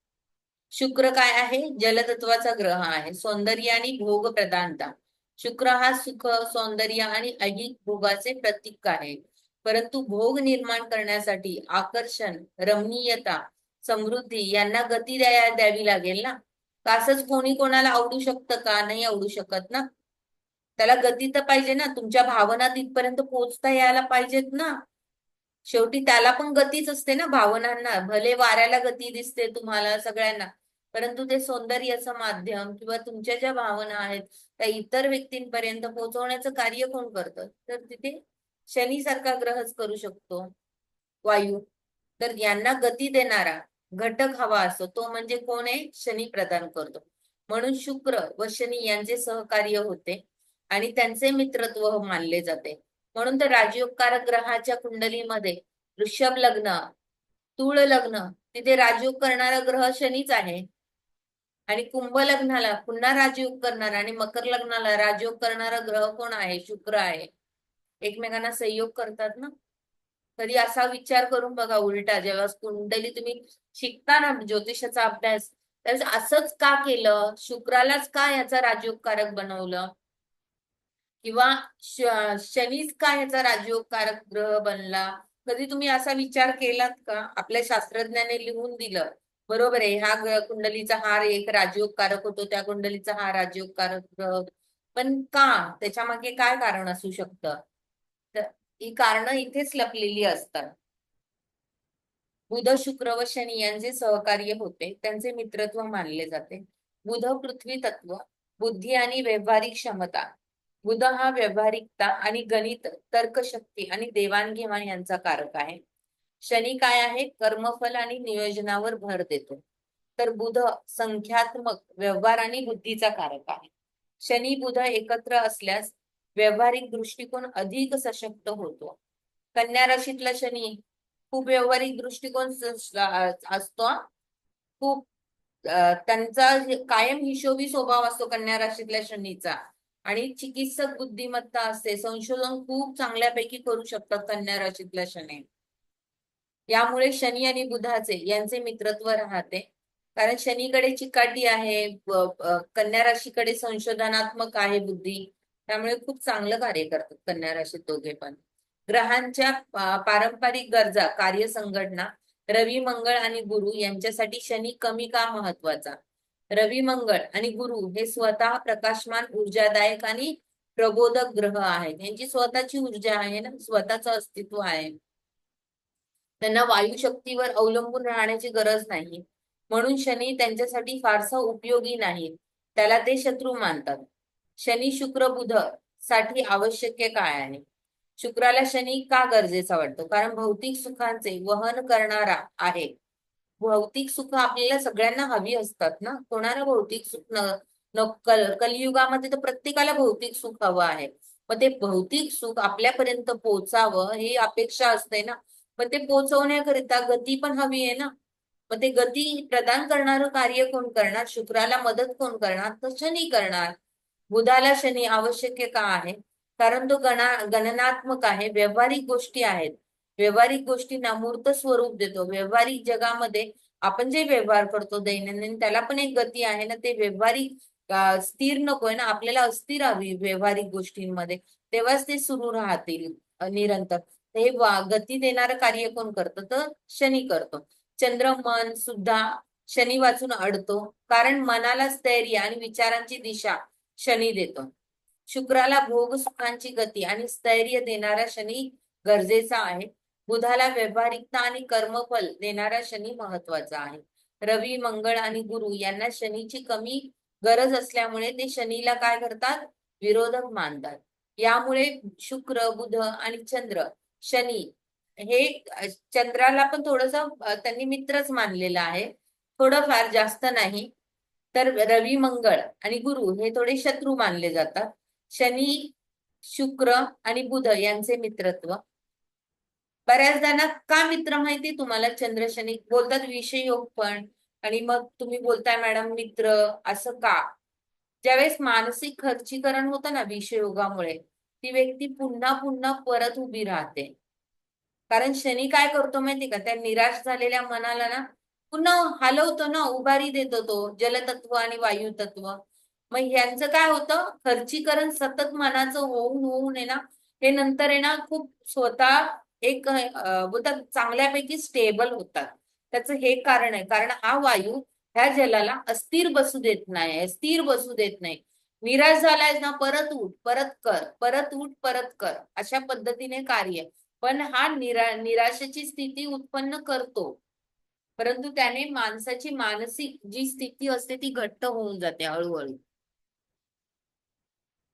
Speaker 1: शुक्र काय आहे? जलतत्वाचा ग्रह आहे. सौंदर्य आणि भोग प्रधानता. शुक्र हा सुख, सौंदर्य आणि ऐहिक भोगाचे प्रतीक आहे. परंतु भोग निर्माण करण्यासाठी आकर्षण, रमणीयता, समृद्धी यांना गती द्यावी लागेल ना. असंच कोणी कोणाला आवडू शकतं का? नाही आवडू शकत ना. त्याला गती तर पाहिजे ना. तुमच्या भावना तिथपर्यंत पोहोचता यायला पाहिजेत ना. शेवटी त्याला पण गतीच असते ना भावनांना. भले वाऱ्याला गती दिसते तुम्हाला सगळ्यांना, परंतु ते सौंदर्याचं माध्यम किंवा तुमच्या ज्या भावना आहेत त्या इतर व्यक्तींपर्यंत पोहोचवण्याचं कार्य कोण करतं? तर तिथे शनी सारखा ग्रहच करू शकतो, वायू. तर यांना गती देणारा घटक हवा असतो, तो म्हणजे कोण आहे? शनी प्रदान करतो. म्हणून शुक्र व शनी यांचे सहकार्य होते आणि त्यांचे मित्रत्व मानले जाते. म्हणून तर राजयोगकारक ग्रहाच्या कुंडलीमध्ये वृषभ लग्न, तुळ लग्न, तिथे राजयोग करणारा ग्रह शनीच आहे. आणि कुंभ लग्नाला पुन्हा राजयोग करणारा आणि मकर लग्नाला राजयोग करणारा ग्रह कोण आहे? शुक्र आहे. एकमेकांना संयोग करतात ना. कधी असा विचार करून बघा उलटा, जेव्हा कुंडली तुम्ही शिकता ना ज्योतिषाचा अभ्यास, त्यावेळेस असंच का केलं? शुक्रालाच का याचा राजयोगकारक बनवलं? किंवा शनीच का ह्याचा राजयोगकारक ग्रह बनला? कधी तुम्ही असा विचार केलात का? आपल्या शास्त्रज्ञाने लिहून दिलं, बरोबर आहे, ह्या कुंडलीचा हा एक राजयोगकारक होतो, त्या कुंडलीचा हा राजयोगकारक ग्रह, पण का? त्याच्या मागे काय कारण असू शकतं? तर ही कारणं इथेच लपलेली असतात. बुध, शुक्र व शनी यांचे सहकार्य होते, त्यांचे मित्रत्व मानले जाते. बुध पृथ्वी तत्व, बुद्धी आणि व्यावहारिक क्षमता. बुध हा व्यावहारिकता आणि गणित, तर्कशक्ती आणि देवाणघेवाण यांचा कारक आहे. शनी काय आहे? कर्मफल आणि नियोजनावर भर देतो. तर बुध संख्यात्मक, व्यवहार आणि बुद्धीचा कारक आहे. शनी बुध एकत्र असल्यास व्यावहारिक दृष्टिकोन अधिक सशक्त होतो. कन्या राशीतला शनी खूप व्यावहारिक दृष्टिकोन असतो. खूप त्यांचा कायम हिशोबी स्वभाव असतो कन्या राशीतल्या शनीचा. आणि चिकित्सक बुद्धिमत्ता असते. संशोधन खूप चांगल्यापैकी करू शकतात कन्या राशीतल्या शनी. यामुळे शनी आणि बुधाचे यांचे मित्रत्व राहते. कारण शनीकडे चिकाटी आहे, कन्या राशीकडे संशोधनात्मक आहे बुद्धी. त्यामुळे खूप चांगलं कार्य करतात कन्या राशीत दोघे पण. ग्रहांच्या पारंपरिक गरजा, कार्य संघटना. रवी, मंगळ आणि गुरु यांच्यासाठी शनी कमी का महत्वाचा? रवी, मंगळ आणि गुरु हे स्वतः प्रकाशमान, ऊर्जादायक आणि प्रबोधक ग्रह आहेत. यांची स्वतःची ऊर्जा आहे ना, स्वतःचं अस्तित्व आहे. त्यांना वायू शक्तीवर अवलंबून राहण्याची गरज नाही. म्हणून शनी त्यांच्यासाठी फारसा उपयोगी नाही. त्याला ते शत्रू मानतात. शनी, शुक्र, बुध साठी आवश्यक काय आहे? शुक्राला शनी का गरजेचा वाटतो? कारण भौतिक सुखांचे वहन करणारा आहे. भौतिक सुख आपल्याला सगळ्यांना हवी असतात ना. कोणाला भौतिक सुख कलियुगामध्ये तर प्रत्येकाला भौतिक सुख हवं आहे. मग ते भौतिक सुख आपल्यापर्यंत पोहोचावं ही अपेक्षा असते ना. पण ते पोहोचवण्याकरिता गती पण हवी आहे ना. मग ते गती प्रदान करणारं कार्य कोण करणार? शुक्राला मदत कोण करणार? तर शनी करणार. बुधाला शनी आवश्यक का आहे? कारण तो गणनात्मक आहे, व्यावहारिक गोष्टी आहेत. व्यावहारिक गोष्टींना मूर्त स्वरूप देतो. व्यावहारिक जगामध्ये आपण जे व्यवहार करतो दैनंदिन, त्याला पण एक गती आहे ना. ते व्यावहारिक स्थिर नकोय ना. आपल्याला अस्थिर हवी व्यावहारिक गोष्टींमध्ये, तेव्हाच ते सुरू राहतील निरंतर. हे गती देणारं कार्य कोण करतं? तर शनी करतो. चंद्र, मन सुद्धा शनी वाचून अडतो, कारण मनाला स्थैर्य आणि विचारांची दिशा शनी देतो. शुक्राला भोग सुखांची गती आणि स्थैर्य देणारा शनी गरजेचा आहे. बुधाला व्यावहारिकता आणि कर्मफल देणारा शनी महत्वाचा आहे. रवी, मंगळ आणि गुरु यांना शनीची कमी गरज असल्यामुळे ते शनीला काय करतात? विरोधक मानतात. यामुळे शुक्र, बुध आणि चंद्र, शनी हे चंद्राला पण थोडस त्यांनी मित्रच मानलेलं आहे, थोडंफार, जास्त नाही. तर रवी, मंगळ आणि गुरु हे थोडे शत्रू मानले जातात. शनी, शुक्र आणि बुध यांचे मित्रत्व. बऱ्याच जणांना का मित्र माहिती तुम्हाला? चंद्र शनी बोलतात विषय योग पण, आणि मग तुम्ही बोलताय मॅडम मित्र असं का? ज्यावेळेस मानसिक खर्चीकरण होतं ना विषयोगामुळे, ती व्यक्ती पुन्हा पुन्हा परत उभी राहते. कारण शनी काय करतो माहिती का? त्या निराश झालेल्या मनाला ना पुन्हा हलवतो ना, उभारी देतो तो, जलतत्व आणि वायू तत्व. मग यांचं काय होतं? खर्चीकरण सतत मनाचं होऊन होऊन आहे ना, हे नंतर आहे ना खूप स्वतः एक बोलतात चांगल्यापैकी स्टेबल होतात. त्याचं हे कारण आहे, कारण हा वायू ह्या जलाला अस्थिर बसू देत नाही, स्थिर बसू देत नाही. निराश झालाय ना, परत उठ, परत कर, परत उठ, परत कर, अशा पद्धतीने कार्य. पण हा निराशेची स्थिती उत्पन्न करतो, परंतु त्याने माणसाची मानसिक जी स्थिती असते ती घट्ट होऊन जाते हळूहळू.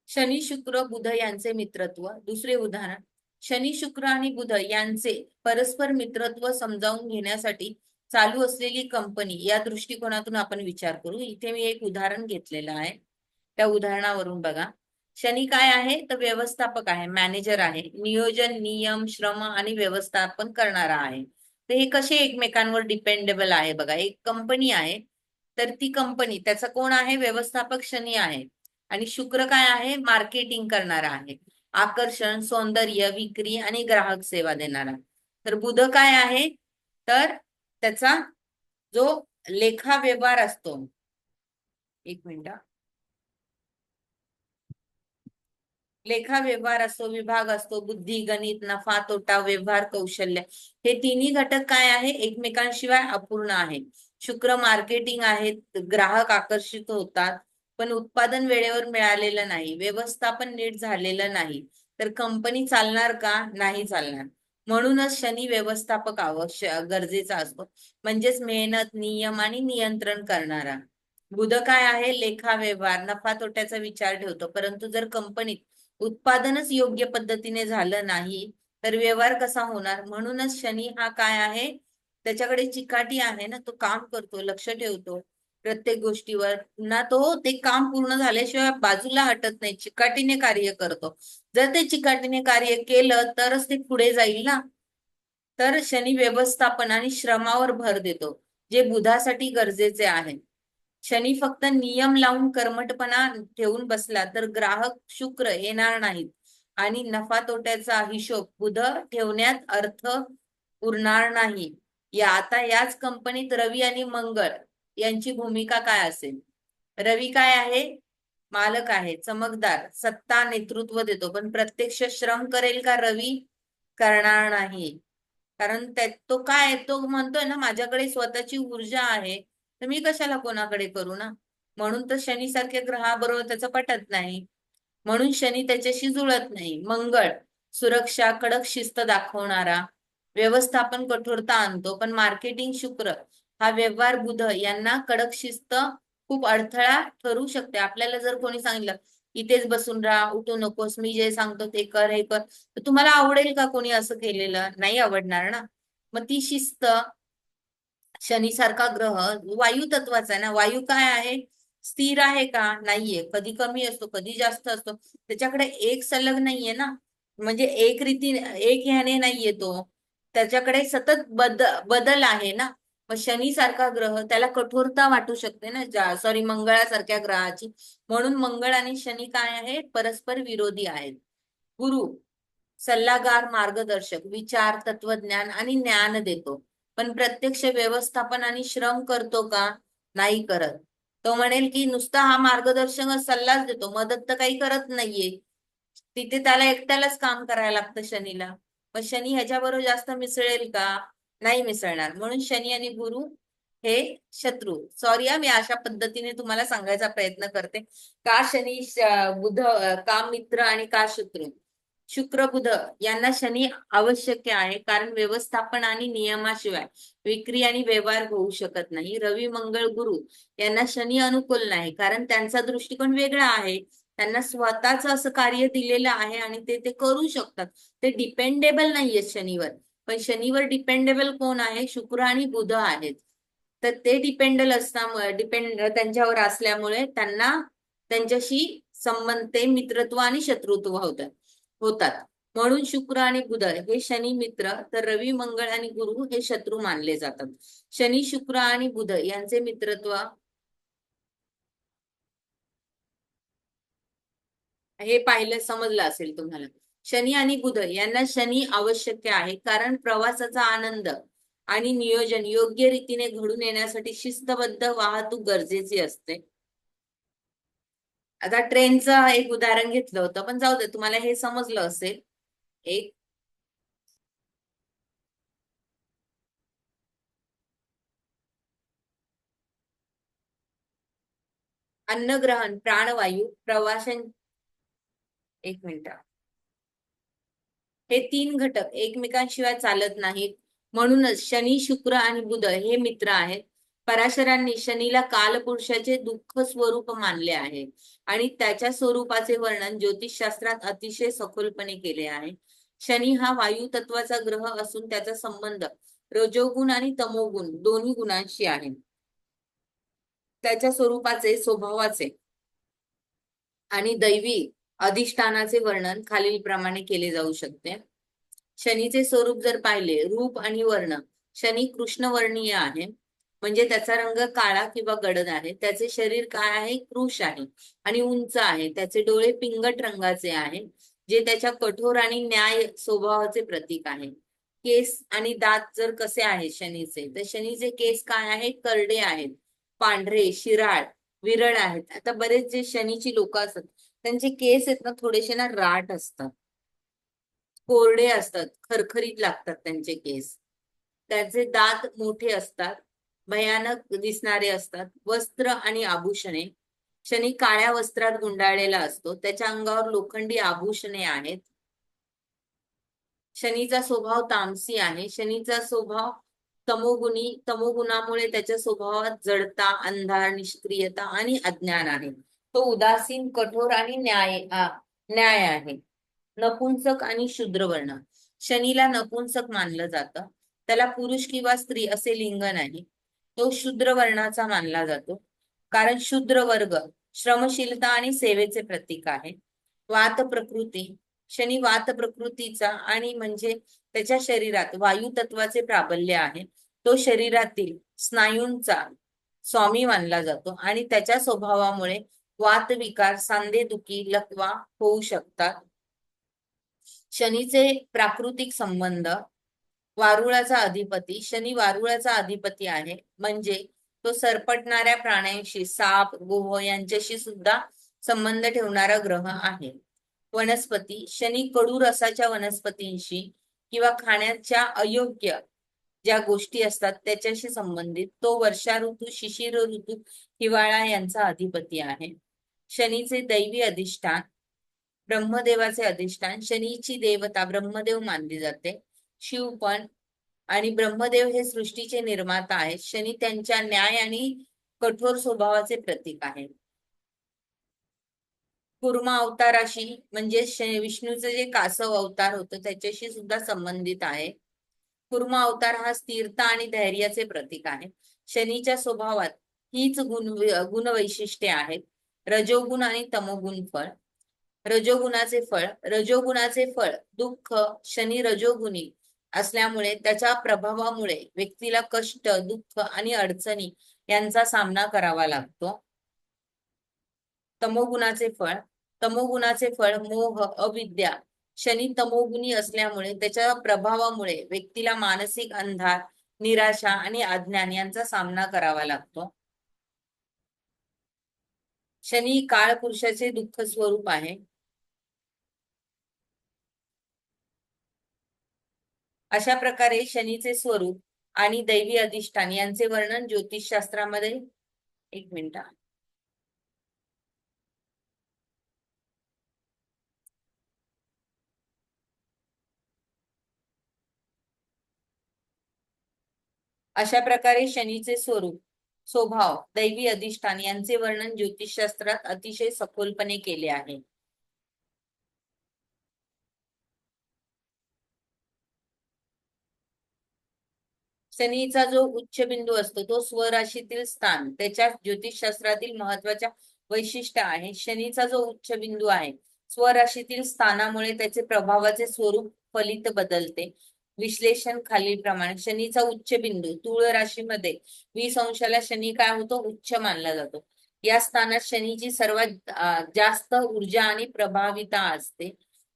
Speaker 1: शनी, शुक्र, बुध यांचे मित्रत्व. दुसरे उदाहरण, शनी, शुक्र आणि बुध यांचे परस्पर मित्रत्व समजावून घेण्यासाठी चालू असलेली कंपनी या दृष्टिकोनातून आपण विचार करू. इथे मी एक उदाहरण घेतलेलं आहे, त्या उदाहरणावरून बघा. शनी काय आहे? तर व्यवस्थापक आहे, मॅनेजर आहे, नियोजन, नियम, श्रम आणि व्यवस्थापन करणारा आहे. तर हे कसे एकमेकांवर डिपेंडेबल आहे बघा. एक कंपनी आहे, तर ती कंपनी, त्याचा कोण आहे? व्यवस्थापक शनी आहे. आणि शुक्र काय आहे? मार्केटिंग करणारा आहे, आकर्षण, सौंदर्य, विक्री आणि ग्राहक सेवा देणारा. तर बुध काय आहे? तर त्याचा जो लेखा व्यवहार असतो, एक मिनिट, लेखा व्यवहार असतो, विभाग असतो, बुद्धी, गणित, नफा तोटा, व्यवहार कौशल्य, हे तिन्ही घटक काय आहे? एकमेकांशिवाय अपूर्ण आहे. शुक्र मार्केटिंग आहे, ग्राहक आकर्षित होतात, पण उत्पादन वेळेवर मिळालेलं नाही, व्यवस्थापन नीट झालेलं नाही, तर कंपनी चालणार का? नाही चालणार. म्हणूनच शनी व्यवस्थापक गरजेचा असतो, म्हणजेच मेहनत, नियम आणि नियंत्रण करणारा. बुध काय आहे? लेखा व्यवहार, नफा तोट्याचा विचार ठेवतो, परंतु जर कंपनीत उत्पादनच योग्य पद्धतीने झालं नाही तर व्यवहार कसा होणार? म्हणूनच शनी हा काय आहे? त्याच्याकडे चिकाटी आहे ना, तो काम करतो, लक्ष ठेवतो प्रत्येक गोष्टीवर, पुन्हा तो ते काम पूर्ण झाल्याशिवाय बाजूला हटत नाही, चिकाटीने कार्य करतो. जर ते चिकाटीने कार्य केलं तरच ते पुढे जाईल ना. तर शनी व्यवस्थापन आणि श्रमावर भर देतो, जे बुधासाठी गरजेचे आहे. शनी फक्त नियम लावून कर्मठपणा ठेवून बसला तर ग्राहक शुक्र येणार नाहीत आणि नफा तोट्याचा हिशोब बुध ठेवण्यात अर्थ उरणार नाही. आता याच कंपनीत रवी आणि मंगळ यांची भूमिका काय असेल? रवी काय आहे? मालक आहे, चमकदार, सत्ता, नेतृत्व देतो, पण प्रत्यक्ष श्रम करेल का? रवी करणार नाही. कारण तो काय, तो म्हणतोय ना माझ्याकडे स्वतःची ऊर्जा आहे, तर मी कशाला कोणाकडे करू ना. म्हणून तर शनी सारख्या ग्रहाबरोबर त्याचं पटत नाही, म्हणून शनी त्याच्याशी जुळत नाही. मंगळ सुरक्षा, कडक शिस्त दाखवणारा, व्यवस्थापन कठोरता आणतो, पण मार्केटिंग शुक्र हा व्यवहार बुध यांना कडक शिस्त खूप अडथळा ठरू शकते. आपल्याला जर कोणी सांगितलं इथेच बसून राहा, उठू नकोस, मी जे सांगतो ते कर, हे कर, तर तुम्हाला आवडेल का? कोणी असं केलेलं नाही आवडणार ना. मग ती शिस्त, शनी सारखा ग्रह वायू तत्वाचा आहे ना. वायू काय आहे? स्थिर आहे का? नाहीये, कधी कमी असतो, कधी जास्त असतो, त्याच्याकडे एक सलग नाहीये ना, म्हणजे एक रीती, एक ह्याने नाहीये तो, त्याच्याकडे सतत बदल आहे ना. मग शनी सारखा ग्रह, त्याला कठोरता वाटू शकते ना, सॉरी, मंगळासारख्या ग्रहाची. म्हणून मंगळ आणि शनी काय आहे? परस्पर विरोधी आहेत. गुरु सल्लागार, मार्गदर्शक, विचार, तत्वज्ञान आणि ज्ञान देतो, पण प्रत्यक्ष व्यवस्थापन आणि श्रम करतो का? नाही करत. तो म्हणेल की नुसता हा मार्गदर्शक सल्लाच देतो, मदत तर काही करत नाहीये. तिथे त्याला एकट्यालाच काम करायला लागतं शनीला. मग शनी ह्याच्याबरोबर जास्त मिसळेल का? नाही मिसळणार. म्हणून शनी आणि गुरु हे शत्रू. सॉरी मी अशा पद्धतीने तुम्हाला सांगायचा प्रयत्न करते. का शनी बुध का मित्र आणि का शत्रू. शुक्र बुध यांना शनी आवश्यक आहे, कारण व्यवस्थापन आणि नियमाशिवाय विक्री आणि व्यवहार होऊ शकत नाही. रवी मंगळ गुरु यांना शनी अनुकूल नाही, कारण त्यांचा दृष्टिकोन वेगळा आहे. त्यांना स्वतःच असं कार्य दिलेलं आहे आणि ते करू शकतात. ते डिपेंडेबल नाहीये शनीवर. पण शनीवर डिपेंडेबल कोण आहे? शुक्र आणि बुध आहेत. तर ते डिपेंड त्यांच्यावर असल्यामुळे त्यांना त्यांच्याशी संबंध, ते मित्रत्व आणि शत्रुत्व होतात. म्हणून शुक्र आणि बुध हे शनी मित्र, तर रवी मंगळ आणि गुरु हे शत्रू मानले जातात. शनी शुक्र आणि बुध यांचे मित्रत्व हे पाहिलं, समजलं असेल तुम्हाला. शनी आणि बुध यांना शनी आवश्यक आहे, कारण प्रवासाचा आनंद आणि नियोजन योग्य रीतीने घडून येण्यासाठी शिस्तबद्ध वाहतूक गरजेची असते. आता ट्रेनचं एक उदाहरण घेतलं होतं, पण जाऊ दे, तुम्हाला हे समजलं असेल. एक अन्नग्रहण, प्राणवायू, एक मिनिट. हे तीन घटक एकमेकांशिवाय चालत नाहीत. म्हणूनच शनी, शुक्र आणि बुध हे मित्र आहेत. पराशरांनी शनीला कालपुरुषाचे दुःख स्वरूप मानले आहे आणि त्याच्या स्वरूपाचे वर्णन ज्योतिषशास्त्रात अतिशय सखोलपणे केले आहे. शनी हा वायू तत्वाचा ग्रह असून त्याचा संबंध रजोगुण आणि तमोगुण दोन्ही गुणांशी आहे. त्याच्या स्वरूपाचे, स्वभावाचे आणि दैवी अधिष्ठानाचे वर्णन खालीलप्रमाणे केले जाऊ शकते. शनीचे स्वरूप जर पाहिले, रूप आणि वर्ण, शनी कृष्णवर्णीय आहे, म्हणजे त्याचा रंग काळा किंवा गडद आहे. त्याचे शरीर काय आहे? कृश आहे आणि उंच आहे. त्याचे डोळे पिंगट रंगाचे आहे, जे त्याच्या कठोर आणि न्याय स्वभावाचे प्रतीक आहे. केस आणि दात जर कसे आहेत शनीचे, तर शनीचे केस काय आहे? करडे आहेत, पांढरे, शिराळ, विरळ आहेत. आता बरेच जे शनीची लोक असतात, त्यांचे केस आहेत ना, थोडेसे ना राठ असतात, कोरडे असतात, खरखरीत लागतात त्यांचे केस. त्याचे दात मोठे असतात, भयानक दिसणारे असतात. वस्त्र आणि आभूषणे, शनी काळ्या वस्त्रात गुंडाळलेला असतो. त्याच्या अंगावर लोखंडी आभूषणे आहेत. शनीचा स्वभाव तामसी आहे. शनीचा स्वभाव तमोगुणामुळे त्याच्या स्वभावात जडता, अंधार, निष्क्रियता आणि अज्ञान आहे. तो उदासीन, कठोर आणि न्याय आहे. नपुंसक आणि शूद्रवर्ण, शनीला नपुंसक मानलं जातं. त्याला पुरुष किंवा स्त्री असे लिंग नाही. तो शूद्र वर्णाचा मानला जातो, कारण शूद्र वर्ग श्रमशीलता आणि सेवेचे प्रतीक आहे. वात प्रकृती, शनी वात प्रकृतीचा आणि म्हणजे त्याच्या शरीरात वायू तत्वाचे प्राबल्य आहे. तो शरीरातील स्नायूंचा स्वामी मानला जातो आणि त्याच्या स्वभावामुळे वातविकार, सांधेदुखी, लकवा होऊ शकतात. शनीचे प्राकृतिक संबंध, वारुळाचा अधिपती, शनी वारुळाचा अधिपती आहे, म्हणजे तो सरपटणाऱ्या प्राण्यांशी, साप, गोह यांच्याशी सुद्धा संबंध ठेवणारा ग्रह आहे. वनस्पती, शनी कडू रसाच्या वनस्पतींशी किंवा खाण्याच्या अयोग्य ज्या गोष्टी असतात त्याच्याशी संबंधित. तो वर्षा ऋतू, शिशिर ऋतू, हिवाळा यांचा अधिपती आहे. शनीचे दैवी अधिष्ठान, ब्रह्मदेवाचे अधिष्ठान, शनीची देवता ब्रह्मदेव मानली जाते. शिव पण, आणि ब्रह्मदेव हे सृष्टीचे निर्माता आहेत. शनी त्यांच्या न्याय आणि कठोर स्वभावाचे प्रतीक आहे. कुर्मा अवताराशी म्हणजे विष्णूचे जे कासव अवतार होतं त्याच्याशी सुद्धा संबंधित आहे. कुर्मा अवतार हा स्थिरता आणि धैर्याचे प्रतीक आहे. शनीच्या स्वभावात हीच गुणवैशिष्ट्ये आहेत. रजोगुण आणि तमोगुण फळ. रजोगुणाचे फळ दुःख. शनी रजोगुणी असल्यामुळे त्याच्या प्रभावामुळे व्यक्तीला कष्ट, दुःख आणि अडचणी यांचा सामना करावा लागतो. तमोगुणाचे फळ मोह, अविद्या. शनी तमोगुणी असल्यामुळे त्याच्या प्रभावामुळे व्यक्तीला मानसिक अंधार, निराशा आणि अज्ञान यांचा सामना करावा लागतो. शनी काळपुरुषाचे दुःख स्वरूप आहे. अशा प्रकारे शनीचे स्वरूप आणि दैवी अधिष्ठान यांचे वर्णन ज्योतिषशास्त्रामध्ये, एक मिनिट हा. अशा प्रकारे शनीचे स्वरूप, स्वभाव, दैवी अधिष्ठान यांचे वर्णन ज्योतिषशास्त्रात अतिशय सखोलपणे केले आहे. शनीचा जो उच्च बिंदू असतो तो स्वराशीतील स्थान त्याच्या ज्योतिषशास्त्रातील महत्वाच्या वैशिष्ट्य आहे. शनीचा जो उच्च बिंदू आहे स्वराशीतील स्थानामुळे त्याचे प्रभावाचे स्वरूप फलित बदलते. विश्लेषण खालीलप्रमाणे. शनीचा उच्च बिंदू तुळ राशीमध्ये 20 अंशाला शनी काय होतो, उच्च मानला जातो. या स्थानात शनीची सर्वात जास्त ऊर्जा आणि प्रभाविता असते.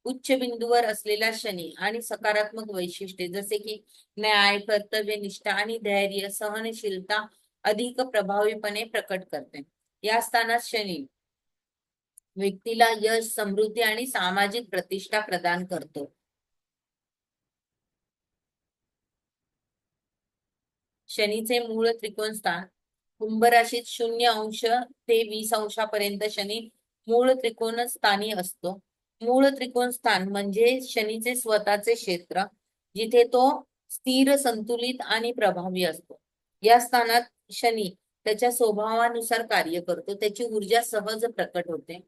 Speaker 1: उच्च बिंदूवर असलेला शनी आणि सकारात्मक वैशिष्ट्ये जसे की न्याय, कर्तव्यनिष्ठा आणि धैर्य, सहनशीलता अधिक प्रभावीपणे प्रकट करते. या स्थानात शनी व्यक्तीला यश, समृद्धी आणि सामाजिक प्रतिष्ठा प्रदान करतो. शनीचे मूळ त्रिकोण स्थान कुंभ राशीत 0 अंश ते 20 अंशापर्यंत शनी मूळ त्रिकोण स्थानी असतो. मूळ त्रिकोण स्थान म्हणजे शनीचे स्वतःचे क्षेत्र जिथे तो स्थिर, संतुलित आणि प्रभावी असतो. या स्थानात शनी त्याच्या स्वभावानुसार कार्य करतो. त्याची ऊर्जा सहज प्रकट होते.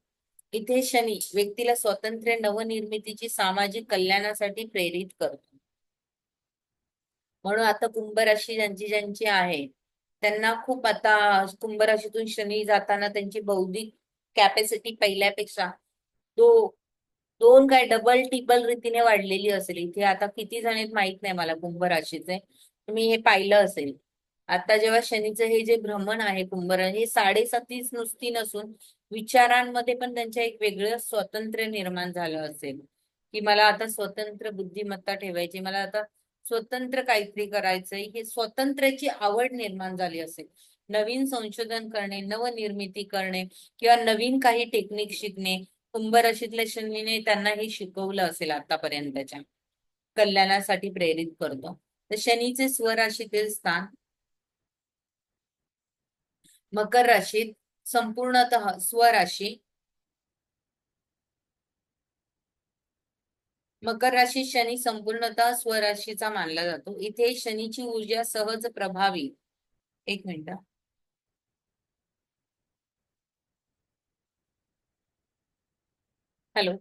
Speaker 1: इथे शनी व्यक्तीला स्वातंत्र्य, नवनिर्मितीची, सामाजिक कल्याणासाठी प्रेरित करतो. म्हणून आता कुंभ राशी ज्यांची ज्यांची आहे त्यांना खूप आता कुंभ राशीतून शनी जाताना त्यांची बौद्धिक कॅपॅसिटी पहिल्यापेक्षा दो दोन काय डबल टिबल रीतीने वाढलेली असेल. इथे आता किती जण आहेत माहित नाही मला कुंभ राशीचे, तुम्ही हे पाहिलं असेल. आता जेव्हा शनीचं हे जे भ्रमण आहे कुंभ राशी, हे 37 नुसती नसून विचारांमध्ये पण त्यांच्या एक वेगळं स्वातंत्र्य निर्माण झालं असेल की मला आता स्वतंत्र बुद्धिमत्ता ठेवायची, मला आता स्वतंत्र काहीतरी करायचंय, हे स्वातंत्र्याची आवड निर्माण झाली असेल. नवीन संशोधन करणे, नवनिर्मिती करणे किंवा नवीन काही टेक्निक शिकणे कुंभ राशीतल्या शनीने त्यांना हे शिकवलं असेल आतापर्यंतच्या कल्याणासाठी प्रेरित करतो. तर शनीचे स्वराशीतील स्थान मकर राशीत संपूर्णतः स्वराशी, मकर राशीत शनी संपूर्णतः स्वराशीचा मानला जातो. इथे शनीची ऊर्जा सहज प्रभावी, एक मिनिट, हॅलो.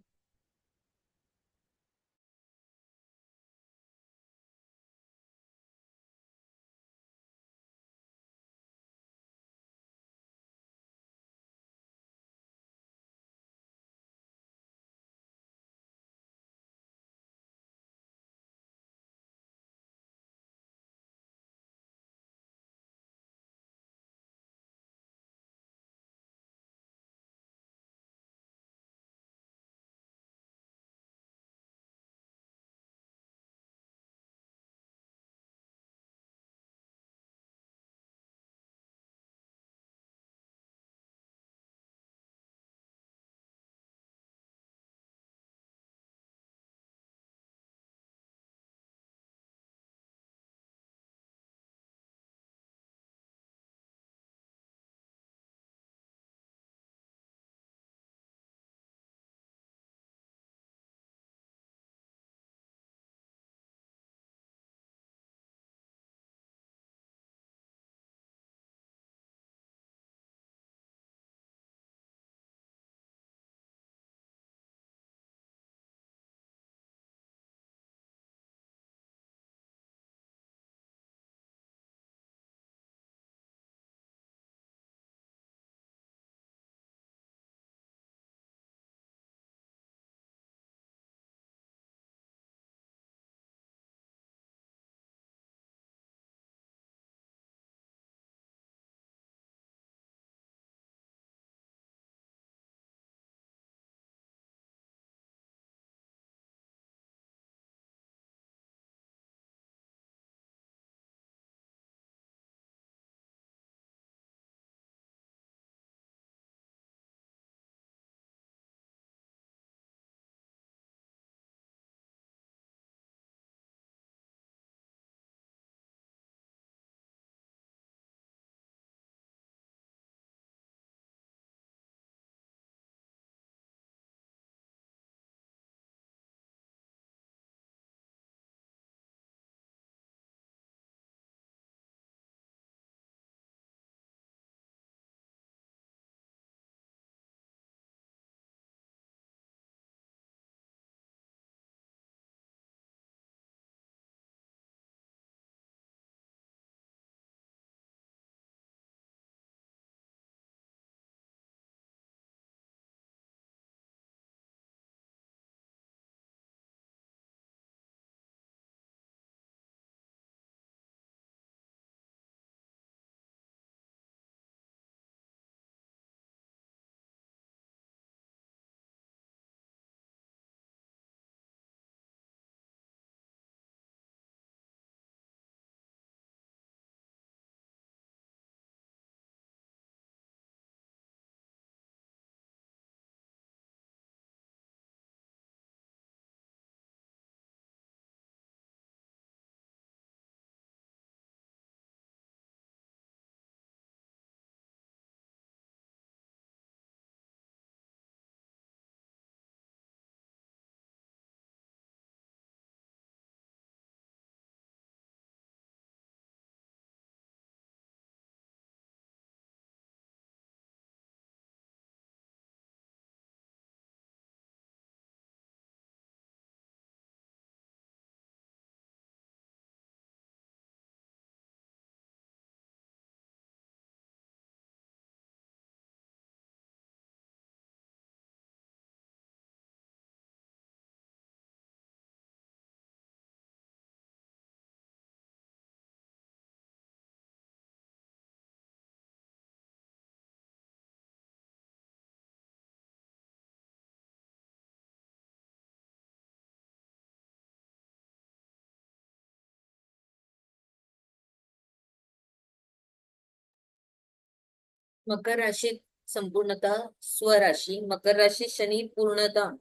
Speaker 1: मकर राशीत संपूर्णतः स्वराशी, मकर राशीत शनी पूर्णतः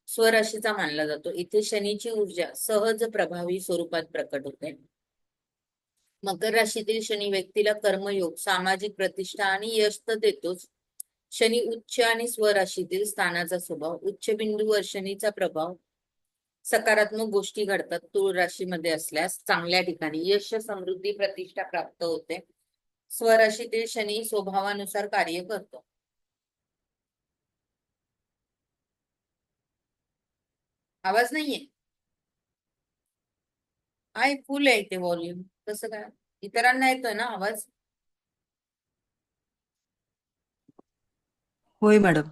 Speaker 1: स्वराशीचा मानला जातो. इथे शनीची ऊर्जा सहज प्रभावी स्वरूपात प्रकट होते. मकर राशीतील शनी व्यक्तीला कर्मयोग, सामाजिक प्रतिष्ठा आणि यश तर देतोच. शनी उच्च आणि स्वराशीतील स्थानाचा स्वभाव, उच्च बिंदूवर शनीचा प्रभाव, सकारात्मक गोष्टी घडतात. तूळ राशीमध्ये असल्यास चांगल्या ठिकाणी यश, समृद्धी, प्रतिष्ठा प्राप्त होते. स्वराशीतील शनी स्वभावानुसार कार्य करतो. आवाज नाहीये? आहे, फुल आहे ते व्हॉल्यूम. कसं काय इतरांना येतोय ना आवाज?
Speaker 5: होय मॅडम.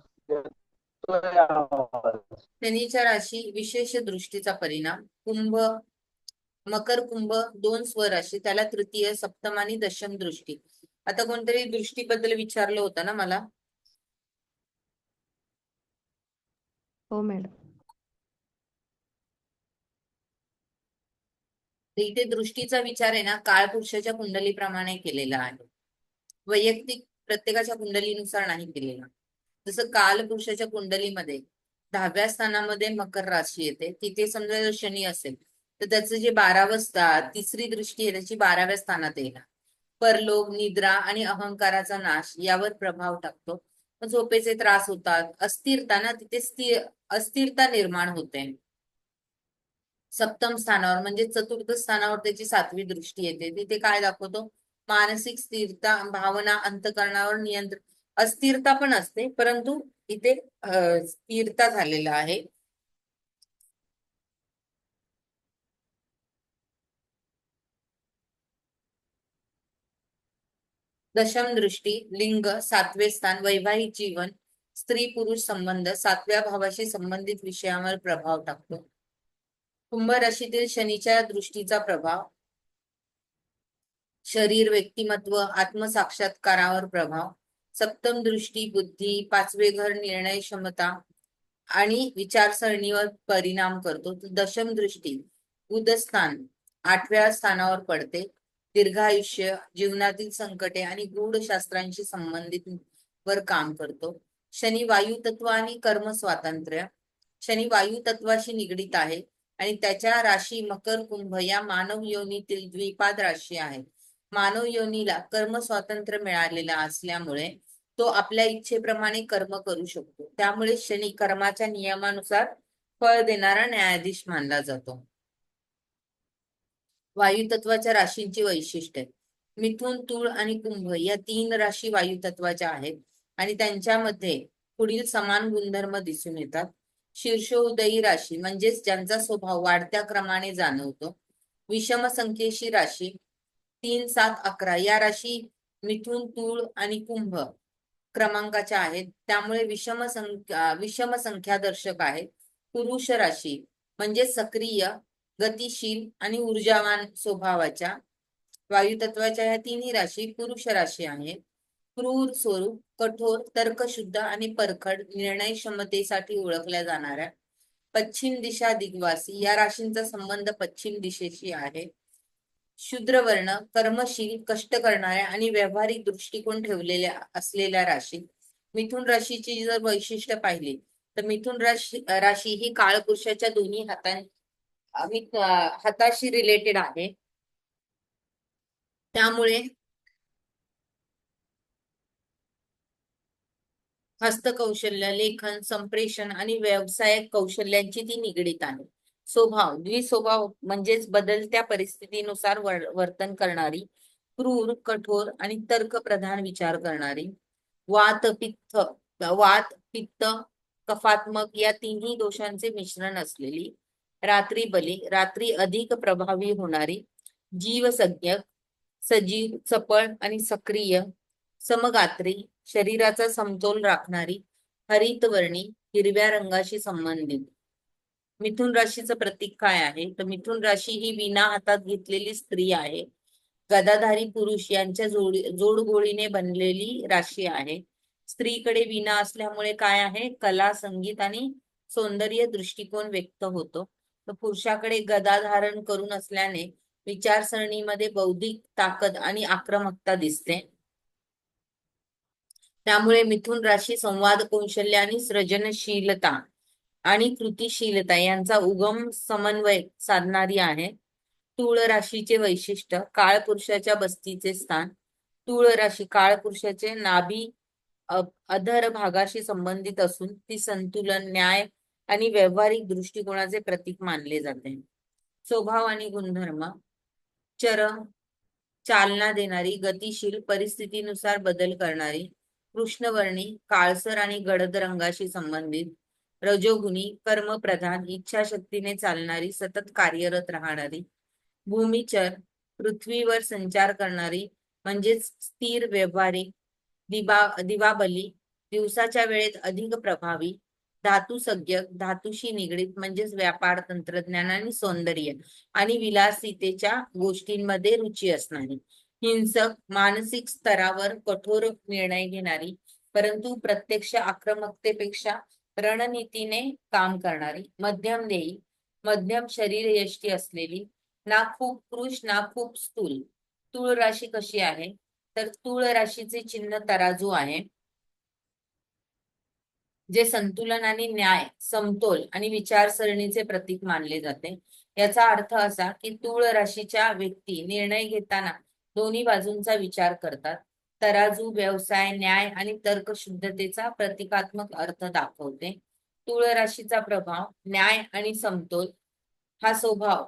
Speaker 1: शनीच्या राशी विशेष दृष्टीचा परिणाम. कुंभ, मकर कुंभ दोन स्वराशी, त्याला तृतीय, सप्तम आणि दशम दृष्टी. आता कोणतरी दृष्टीबद्दल विचारलं होतं ना मला.
Speaker 4: हो मॅडम.
Speaker 1: तर इथे दृष्टीचा विचार आहे ना काळपुरुषाच्या कुंडलीप्रमाणे केलेला आहे, वैयक्तिक प्रत्येकाच्या कुंडलीनुसार नाही केलेला. जसं कालपुरुषाच्या कुंडलीमध्ये 10व्या स्थानामध्ये मकर राशी येते, तिथे समजा जर शनी असेल तर त्याचं जे 12व तिसरी दृष्टी आहे त्याची 12व्या स्थानात येणार. परलोक, निद्रा आणि अहंकाराचा नाश यावर प्रभाव टाकतो. झोपेचे त्रास होतात, अस्थिरता ना तिथे अस्थिरता निर्माण होते. सप्तम स्थानावर म्हणजे चतुर्थ स्थानावर त्याची 7वी दृष्टी येते, तिथे काय दाखवतो? मानसिक स्थिरता, भावना, अंतःकरणावर नियंत्रण. अस्थिरता पण असते परंतु इथे स्थिरता झालेला आहे. दशम दृष्टी, लिंग, 7वे स्थान, वैवाहिक जीवन, स्त्री पुरुष संबंध, 7व्या भावाशी संबंधित विषयांवर प्रभाव टाकतो. कुंभ राशीतील शनीच्या दृष्टीचा प्रभाव, शरीर, व्यक्तिमत्व, आत्मसाक्षात्कारावर प्रभाव. सप्तम दृष्टी, बुद्धी, 5वे घर, निर्णय क्षमता आणि विचारसरणीवर परिणाम करतो. दशम दृष्टी, बुधस्थान 8व्या स्थानावर पडते. दीर्घायुष्य, जीवनातील संकटे आणि गूढ शास्त्रांशी संबंधित वर काम करतो. शनी वायू तत्व आणि कर्म स्वातंत्र्य, शनी वायू तत्वाशी निगडीत आहे आणि त्याच्या राशी मकर कुंभ या मानव योनीतील द्विपाद राशी आहे. मानव योनीला कर्म स्वातंत्र्य मिळालेला असल्यामुळे तो आपल्या इच्छेप्रमाणे कर्म करू शकतो. त्यामुळे शनी कर्माच्या नियमानुसार फळ देणारा न्यायाधीश मानला जातो. वायू तत्वाच्या राशींची वैशिष्ट्ये, मिथुन, तूळ आणि कुंभ या 3 राशी वायू तत्वाच्या आहेत आणि त्यांच्यामध्ये पुढील समान गुणधर्म दिसून येतात. शीर्षोदयी राशी म्हणजेच ज्यांचा स्वभाव वाढत्या क्रमाने जाणवतो. विषम संख्येशी राशी 3, 7, 11 या राशी मिथुन, तूळ आणि कुंभ क्रमांकाच्या आहेत, त्यामुळे विषम संख्यादर्शक आहेत. पुरुष राशी म्हणजे सक्रिय, गतिशील आणि ऊर्जावान स्वभावाच्या वायू तत्वाच्या ह्या 3ही राशी पुरुष राशी आहेत. क्रूर स्वरूप, कठोर, तर्कशुद्ध आणि परखड निर्णय क्षमतेसाठी ओळखल्या जाणाऱ्या पश्चिम दिशा दिग्वासी या राशींचा संबंध पश्चिम दिशेशी आहे. शूद्रवर्ण, कर्मशील, कष्ट करणाऱ्या आणि व्यावहारिक दृष्टिकोन ठेवलेल्या असलेल्या राशी. मिथुन राशीची जर वैशिष्ट्य पाहिली तर मिथुन राशी ही काळपुरुषाच्या दोन्ही हाताशी रिलेटेड आहे. त्यामुळे हस्तकौशल्य, लेखन, संप्रेषण आणि व्यावसायिक कौशल्यांची ती निगडीत आहे. स्वभाव, द्विस्वभाव म्हणजेच बदलत्या परिस्थितीनुसार वर्तन करणारी, क्रूर, कठोर आणि तर्कप्रधान विचार करणारी. वात पित्त कफात्मक या 3ही दोषांचे मिश्रण असलेली. रात्री बली, रात्री अधिक प्रभावी होणारी. जीवसज्ञक, सजीव, चपळ आणि सक्रिय. समगात्री, शरीराचा समतोल राखणारी. हरितवर्णी, हिरव्या रंगाशी संबंधित. मिथुन राशीचं प्रतीक काय आहे तर मिथुन राशी ही वीणा हातात घेतलेली स्त्री आहे. गदाधारी पुरुष यांच्या जोडगोळीने बनलेली राशी आहे. स्त्रीकडे वीणा असल्यामुळे काय आहे, कला, संगीत आणि सौंदर्य दृष्टिकोन व्यक्त होतो. तर पुरुषाकडे गदा धारण करून असल्याने विचारसरणीमध्ये बौद्धिक ताकद आणि आक्रमकता दिसते. त्यामुळे मिथुन राशी संवाद कौशल्य आणि सृजनशीलता आणि कृतिशीलता यांचा उगम समन्वय साधणारी आहे. तूळ राशीचे वैशिष्ट्य काळपुरुषाच्या बस्तीचे स्थान. तूळ राशी काळपुरुषाचे नाभी अधर भागाशी संबंधित असून ती संतुलन, न्याय आणि व्यावहारिक दृष्टिकोनाचे प्रतीक मानले जाते. स्वभाव आणि गुणधर्म चरम चालना देणारी, गतिशील, परिस्थितीनुसार बदल करणारी. कृष्णवर्णी काळसर आणि गडद रंगाशी संबंधित. रजोगुणी कर्मप्रधान, इच्छाशक्तीने चालणारी, सतत कार्यरत राहणारी. भूमिचर पृथ्वीवर संचार करणारी म्हणजेच स्थिर, व्यावहारिक. दिवाबली दिवसाच्या वेळेत अधिक प्रभावी. धातुसज्ञ धातूशी निगडीत म्हणजेच व्यापार, तंत्रज्ञान आणि सौंदर्य आणि विलासितेच्या गोष्टींमध्ये रुची असणारी. हिंसक मानसिक स्तरावर कठोर निर्णय घेणारी, परंतु प्रत्यक्ष आक्रमकतेपेक्षा रणनीतीने काम करणारी. मध्यम देही मध्यम शरीरयष्टी असलेली, ना खूप कृश ना खूप स्थूल. तूळ राशी कशी आहे तर तूळ राशीचे चिन्ह तराजू आहे, जे संतुलन आणि न्याय, समतोल आणि विचारसरणीचे प्रतीक मानले जाते. याचा अर्थ असा की तूळ राशीच्या व्यक्ती निर्णय घेताना दोन्ही बाजूंचा विचार करतात. तराजू व्यवसाय, न्याय आणि तर्कशुद्धतेचा प्रतिकात्मक अर्थ दाखवते. तूळ राशीचा प्रभाव न्याय आणि समतोल हा स्वभाव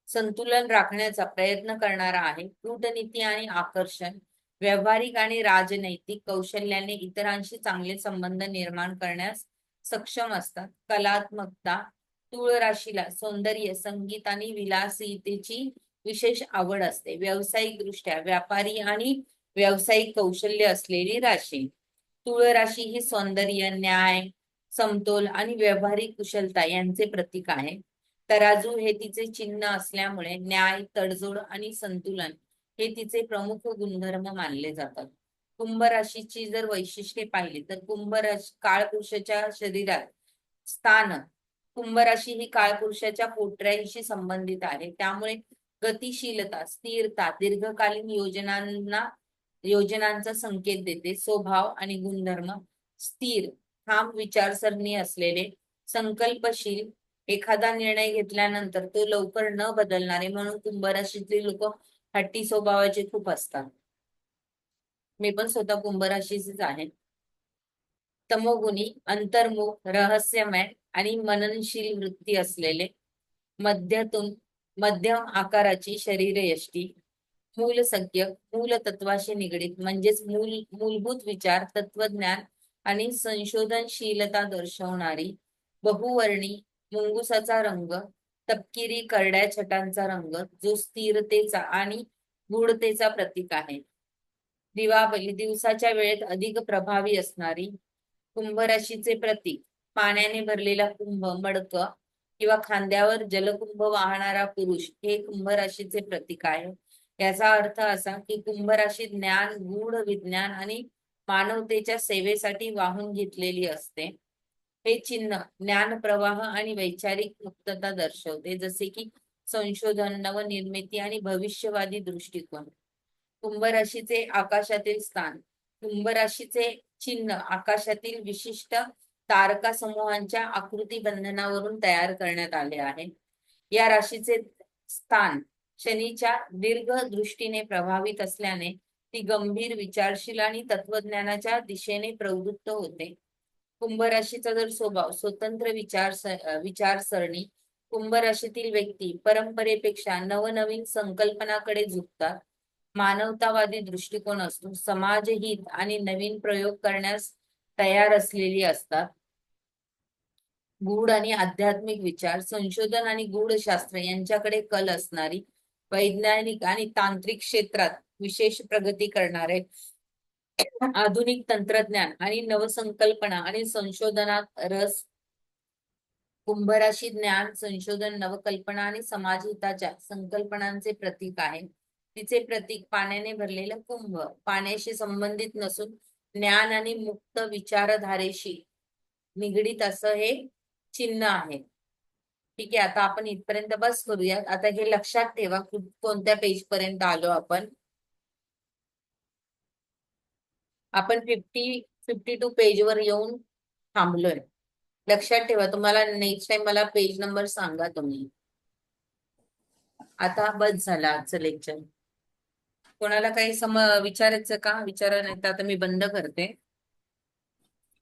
Speaker 1: संतुलन राखण्याचा प्रयत्न करणारा आहे. कूटनीती आणि आकर्षण, व्यावहारिक आणि राजनैतिक कौशल्याने इतरांशी चांगले संबंध निर्माण करण्यास सक्षम असतात. कलात्मकता तूळ राशीला सौंदर्य, संगीत आणि विलासितेची विशेष आवड असते. व्यावसायिक दृष्ट्या व्यापारी आणि व्यावसायिक कौशल्य असलेली राशी. तूळ राशी ही सौंदर्य, न्याय, समतोल आणि व्यावहारिक कुशलता यांचे प्रतीक आहे. तराजू हे तिचे चिन्ह असल्यामुळे न्याय, तडजोड आणि संतुलन हे तिचे प्रमुख गुणधर्म मानले जातात. कुंभ राशीची जर वैशिष्ट्ये पाहिली तर कुंभ राशी काळपुरुषाच्या शरीरात स्थान. कुंभ राशी ही काळपुरुषाच्या पोटऱ्याशी संबंधित आहे, त्यामुळे गतिशीलता, स्थिरता, दीर्घकालीन योजनांचा संकेत देते. स्वभाव आणि गुणधर्म स्थिर, ठाम विचारसरणी असलेले, संकल्पशील, एखादा निर्णय घेतल्यानंतर तो लवकर न बदलणारे, म्हणून कुंभ राशीतले लोक हट्टी स्वभावाचे खूप असतात. मी पण स्वतः कुंभ राशीचीच आहे. तमोगुणी, अंतर्मुख, रहस्यमय आणि मननशील वृत्ती असलेले. मध्यम आकाराची शरीरयष्टी. मूलसंख्य मूल तत्वाशी निगडीत म्हणजेच मूलभूत विचार, तत्वज्ञान आणि संशोधनशीलता दर्शवणारी. बहुवर्णी, मुंगुसाचा रंग, तपकिरी करड्या छटांचा रंग, जो स्थिरतेचा आणि गूढतेचा प्रतीक आहे. दिवाबली दिवसाच्या वेळेत अधिक प्रभावी असणारी. कुंभ राशीचे प्रतीक पाण्याने भरलेला कुंभ, मडक किंवा खांद्यावर जलकुंभ वाहणारा पुरुष हे कुंभ राशीचे प्रतीक आहे. याचा अर्थ असा की कुंभ राशी ज्ञान, गूढ विज्ञान आणि मानवतेच्या सेवेसाठी वाहून घेतलेली असते. हे चिन्ह ज्ञान प्रवाह आणि वैचारिक मुक्तता दर्शवते, जसे की संशोधन, नवनिर्मिती आणि भविष्यवादी दृष्टिकोन. कुंभ राशीचे आकाशातील स्थान. कुंभ राशीचे चिन्ह आकाशातील विशिष्ट तारका समूहांच्या आकृती बंधनावरून तयार करण्यात आले आहे. या राशीचे स्थान शनीच्या दीर्घ दृष्टीने प्रभावित असल्याने ती गंभीर, विचारशील आणि तत्वज्ञानाच्या दिशेने प्रवृत्त होते. कुंभ राशीचा जर स्वभाव स्वतंत्र विचारसरणी. कुंभ राशीतील व्यक्ती परंपरेपेक्षा नवनवीन संकल्पनाकडे झुकतात. मानवतावादी दृष्टिकोन असतो. समाजहित आणि नवीन प्रयोग करण्यास तयार असलेली असतात. गूढ आणि आध्यात्मिक विचार, संशोधन आणि गूढशास्त्र यांच्याकडे कल असणारी. वैज्ञानिक आणि तांत्रिक क्षेत्रात विशेष प्रगती करणारे. आधुनिक तंत्रज्ञान आणि नवसंकल्पना आणि संशोधनात रस. कुंभ राशी ज्ञान, संशोधन, नवकल्पना आणि समाजहिताच्या संकल्पनांचे प्रतीक आहे. तिचे प्रतीक पाण्याने भरलेला कुंभ, पाण्याशी संबंधित नसून ज्ञान आणि मुक्त विचारधारेशी निगडीत असं हे चिन्ह आहे. ठीक आहे, आता आपण इथपर्यंत बस करूया. आता हे लक्षात ठेवा कोणत्या पेज पर्यंत आलो आपण. आपण 52 पेजवर येऊन थांबलोय. लक्षात ठेवा, तुम्हाला नेक्स्ट टाइम मला पेज नंबर सांगा तुम्ही. आता बस झालं आजचं लेक्चर. कोणाला काही विचारायचं का? विचारा, नाही तर आता मी बंद करते.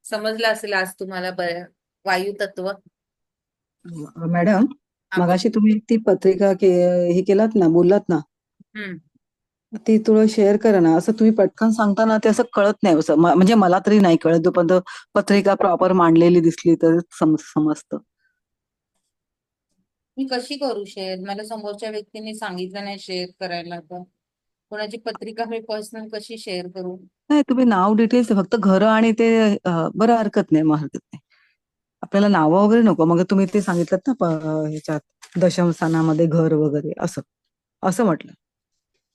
Speaker 1: समजलं असेल आज तुम्हाला वायू तत्व.
Speaker 5: मॅडम मगाशी तुम्ही ती पत्रिका हे केलात ना, बोललात ना, ती थोडं शेअर करा ना. असं तुम्ही पटकन सांगताना ते असं कळत नाही, असं म्हणजे मला तरी नाही कळत. जोपर्यंत पत्रिका प्रॉपर मांडलेली दिसली तर समजतं.
Speaker 1: मी कशी करू शेअर? मला समोरच्या व्यक्तीने सांगितलं नाही शेअर करायला, तर कोणाची पत्रिका मी पर्सनल कशी शेअर करू?
Speaker 5: नाही, तुम्ही नाव डिटेल्स फक्त घरं आणि ते बरं, हरकत नाही, मग हरकत नाही. आपल्याला नावं वगैरे नको. मग तुम्ही ते सांगितलं ना ह्याच्यात दशम स्थानामध्ये घर वगैरे असं म्हटलं.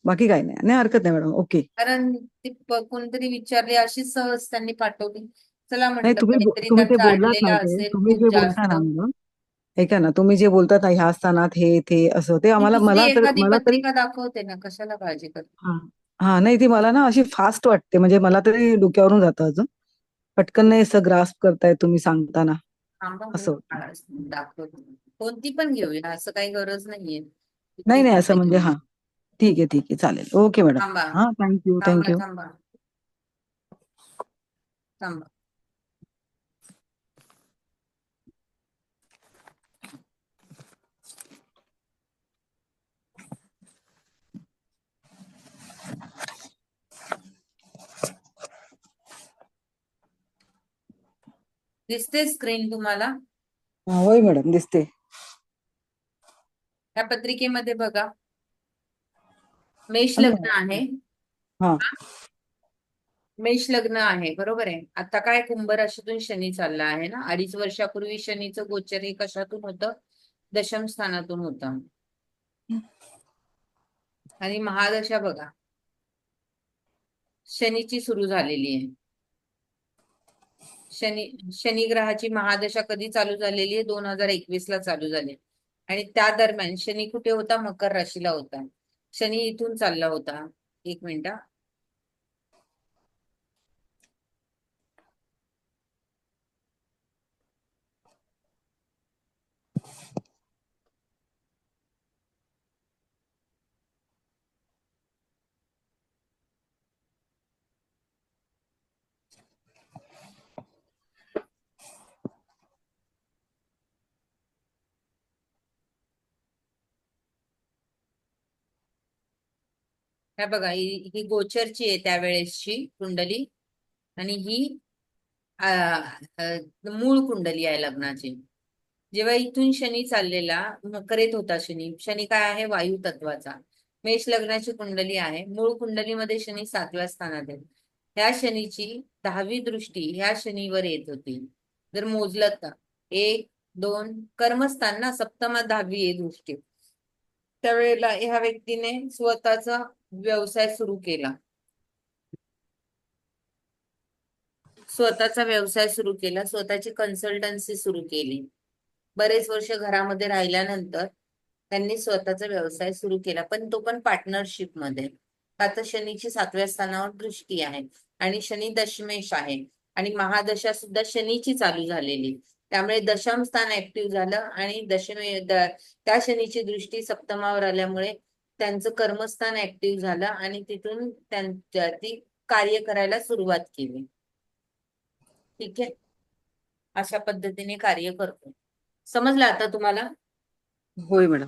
Speaker 5: बाकी काही नाही. नाही, हरकत नाही मॅडम. ओके.
Speaker 1: कारण ती कोणतरी विचारली, अशीच सहज त्यांनी पाठवली. चला
Speaker 5: नाही,
Speaker 1: म्हटलं,
Speaker 5: तुम्ही
Speaker 1: कधीतरी
Speaker 5: तुम्ही ते
Speaker 1: त्यांचं
Speaker 5: बोललात ना,
Speaker 1: अडलेलं
Speaker 5: ते
Speaker 1: असेल
Speaker 5: तुम्ही
Speaker 1: खूप
Speaker 5: जे बोलता
Speaker 1: जास्त.
Speaker 5: ना मॅडम, ऐका ना, तुम्ही जे बोलतात ना ह्या स्थानात हे ते असं, ते
Speaker 1: मी
Speaker 5: आम्हाला
Speaker 1: दुसरी एखादी पत्रिका दाखवते ना, कशाला काळजी करते?
Speaker 5: हा हा, नाही, ती मला ना अशी फास्ट वाटते, म्हणजे मला तरी डोक्यावरून जातं अजून. पटकन नाही असं ग्रास्प करताय तुम्ही सांगताना,
Speaker 1: थांबा, मी
Speaker 5: असं होतं.
Speaker 1: दाखवते. कोणती पण घेऊया, असं काही गरज नाहीये.
Speaker 5: नाही
Speaker 1: कुठली
Speaker 5: नाही,
Speaker 1: पण
Speaker 5: असं म्हणजे
Speaker 1: घेऊया.
Speaker 5: हा, ठीक आहे, ठीक आहे, चालेल. Okay madam.
Speaker 1: थांबा
Speaker 5: हा, थँक्यू,
Speaker 1: थांबा
Speaker 5: थँक्यू.
Speaker 1: थांबा थांबा. दिसते स्क्रीन तुम्हाला?
Speaker 5: होय मॅडम, दिसते.
Speaker 1: या पत्रिकेमध्ये बघा, मेष
Speaker 5: आणि
Speaker 1: लग्न आहे.
Speaker 5: हा
Speaker 1: मेष लग्न आहे, बरोबर आहे. आता काय, कुंभ राशीतून शनी चालला आहे ना. 2.5 वर्षापूर्वी शनीचं गोचर हे कशातून होतं? दशम स्थानातून होतं. आणि महादशा बघा, शनीची सुरू झालेली आहे. शनी ग्रहाची महादशा कधी चालू झालेली आहे? 2021 ला चालू झाली. आणि त्या दरम्यान शनी कुठे होता? मकर राशीला होता. शनी इथून चालला होता. एक मिनिट. हे बघा, ही गोचरची आहे त्यावेळेसची कुंडली, आणि ही मूळ कुंडली आहे लग्नाची. जेव्हा इथून शनी चाललेला, मकरेत होता शनी. शनी काय आहे? वायू तत्वाचा. मेष लग्नाची कुंडली आहे. मूळ कुंडलीमध्ये शनी 7व्या स्थानात आहे. ह्या शनीची 10वी दृष्टी ह्या शनीवर येत होती. जर मोजलं तर 1, 2 कर्मस्थान ना, सप्तमात 10वी आहे दृष्टी. त्यावेळेला ह्या व्यक्तीने स्वतःचा व्यवसाय सुरू केला. स्वतःची कन्सल्टन्सी सुरू केली. बरेच वर्ष घरामध्ये राहिल्यानंतर त्यांनी स्वतःचा व्यवसाय सुरू केला, पण तो पण पार्टनरशिप मध्ये. आता शनीची 7व्या स्थानावर दृष्टी आहे आणि शनी दशमेश आहे आणि महादशा सुद्धा शनीची चालू झालेली. त्यामुळे दशम स्थान ऍक्टिव्ह झालं आणि त्या शनीची दृष्टी सप्तमावर आल्यामुळे त्यांचं कर्मस्थान ऍक्टिव्ह झालं आणि तिथून ती कार्य करायला सुरुवात केली. ठीक आहे, अशा पद्धतीने कार्य करतो. समजलं आता तुम्हाला?
Speaker 5: होय मॅडम.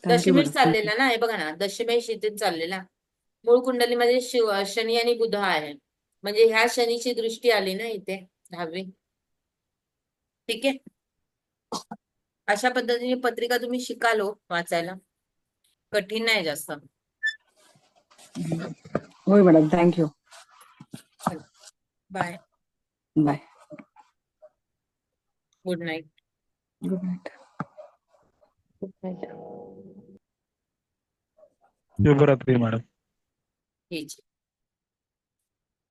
Speaker 5: थँक्यू
Speaker 1: दशमेश
Speaker 5: मॅडम.
Speaker 1: चाललेला ना, हे बघा ना, दशमेश इथे चाललेला. मूळ कुंडलीमध्ये शनी आणि बुध आहे, म्हणजे ह्या शनीची दृष्टी आली ना इथे 10वी. ठीक आहे, अशा पद्धतीने पत्रिका तुम्ही शिकाल वाचायला. कठीण नाही जास्त.
Speaker 5: होय madam, thank you.
Speaker 1: Bye.
Speaker 5: Bye.
Speaker 1: Good night.
Speaker 5: Good night.
Speaker 1: Good night.
Speaker 6: शुभरात्री मॅडम.
Speaker 1: ठीक.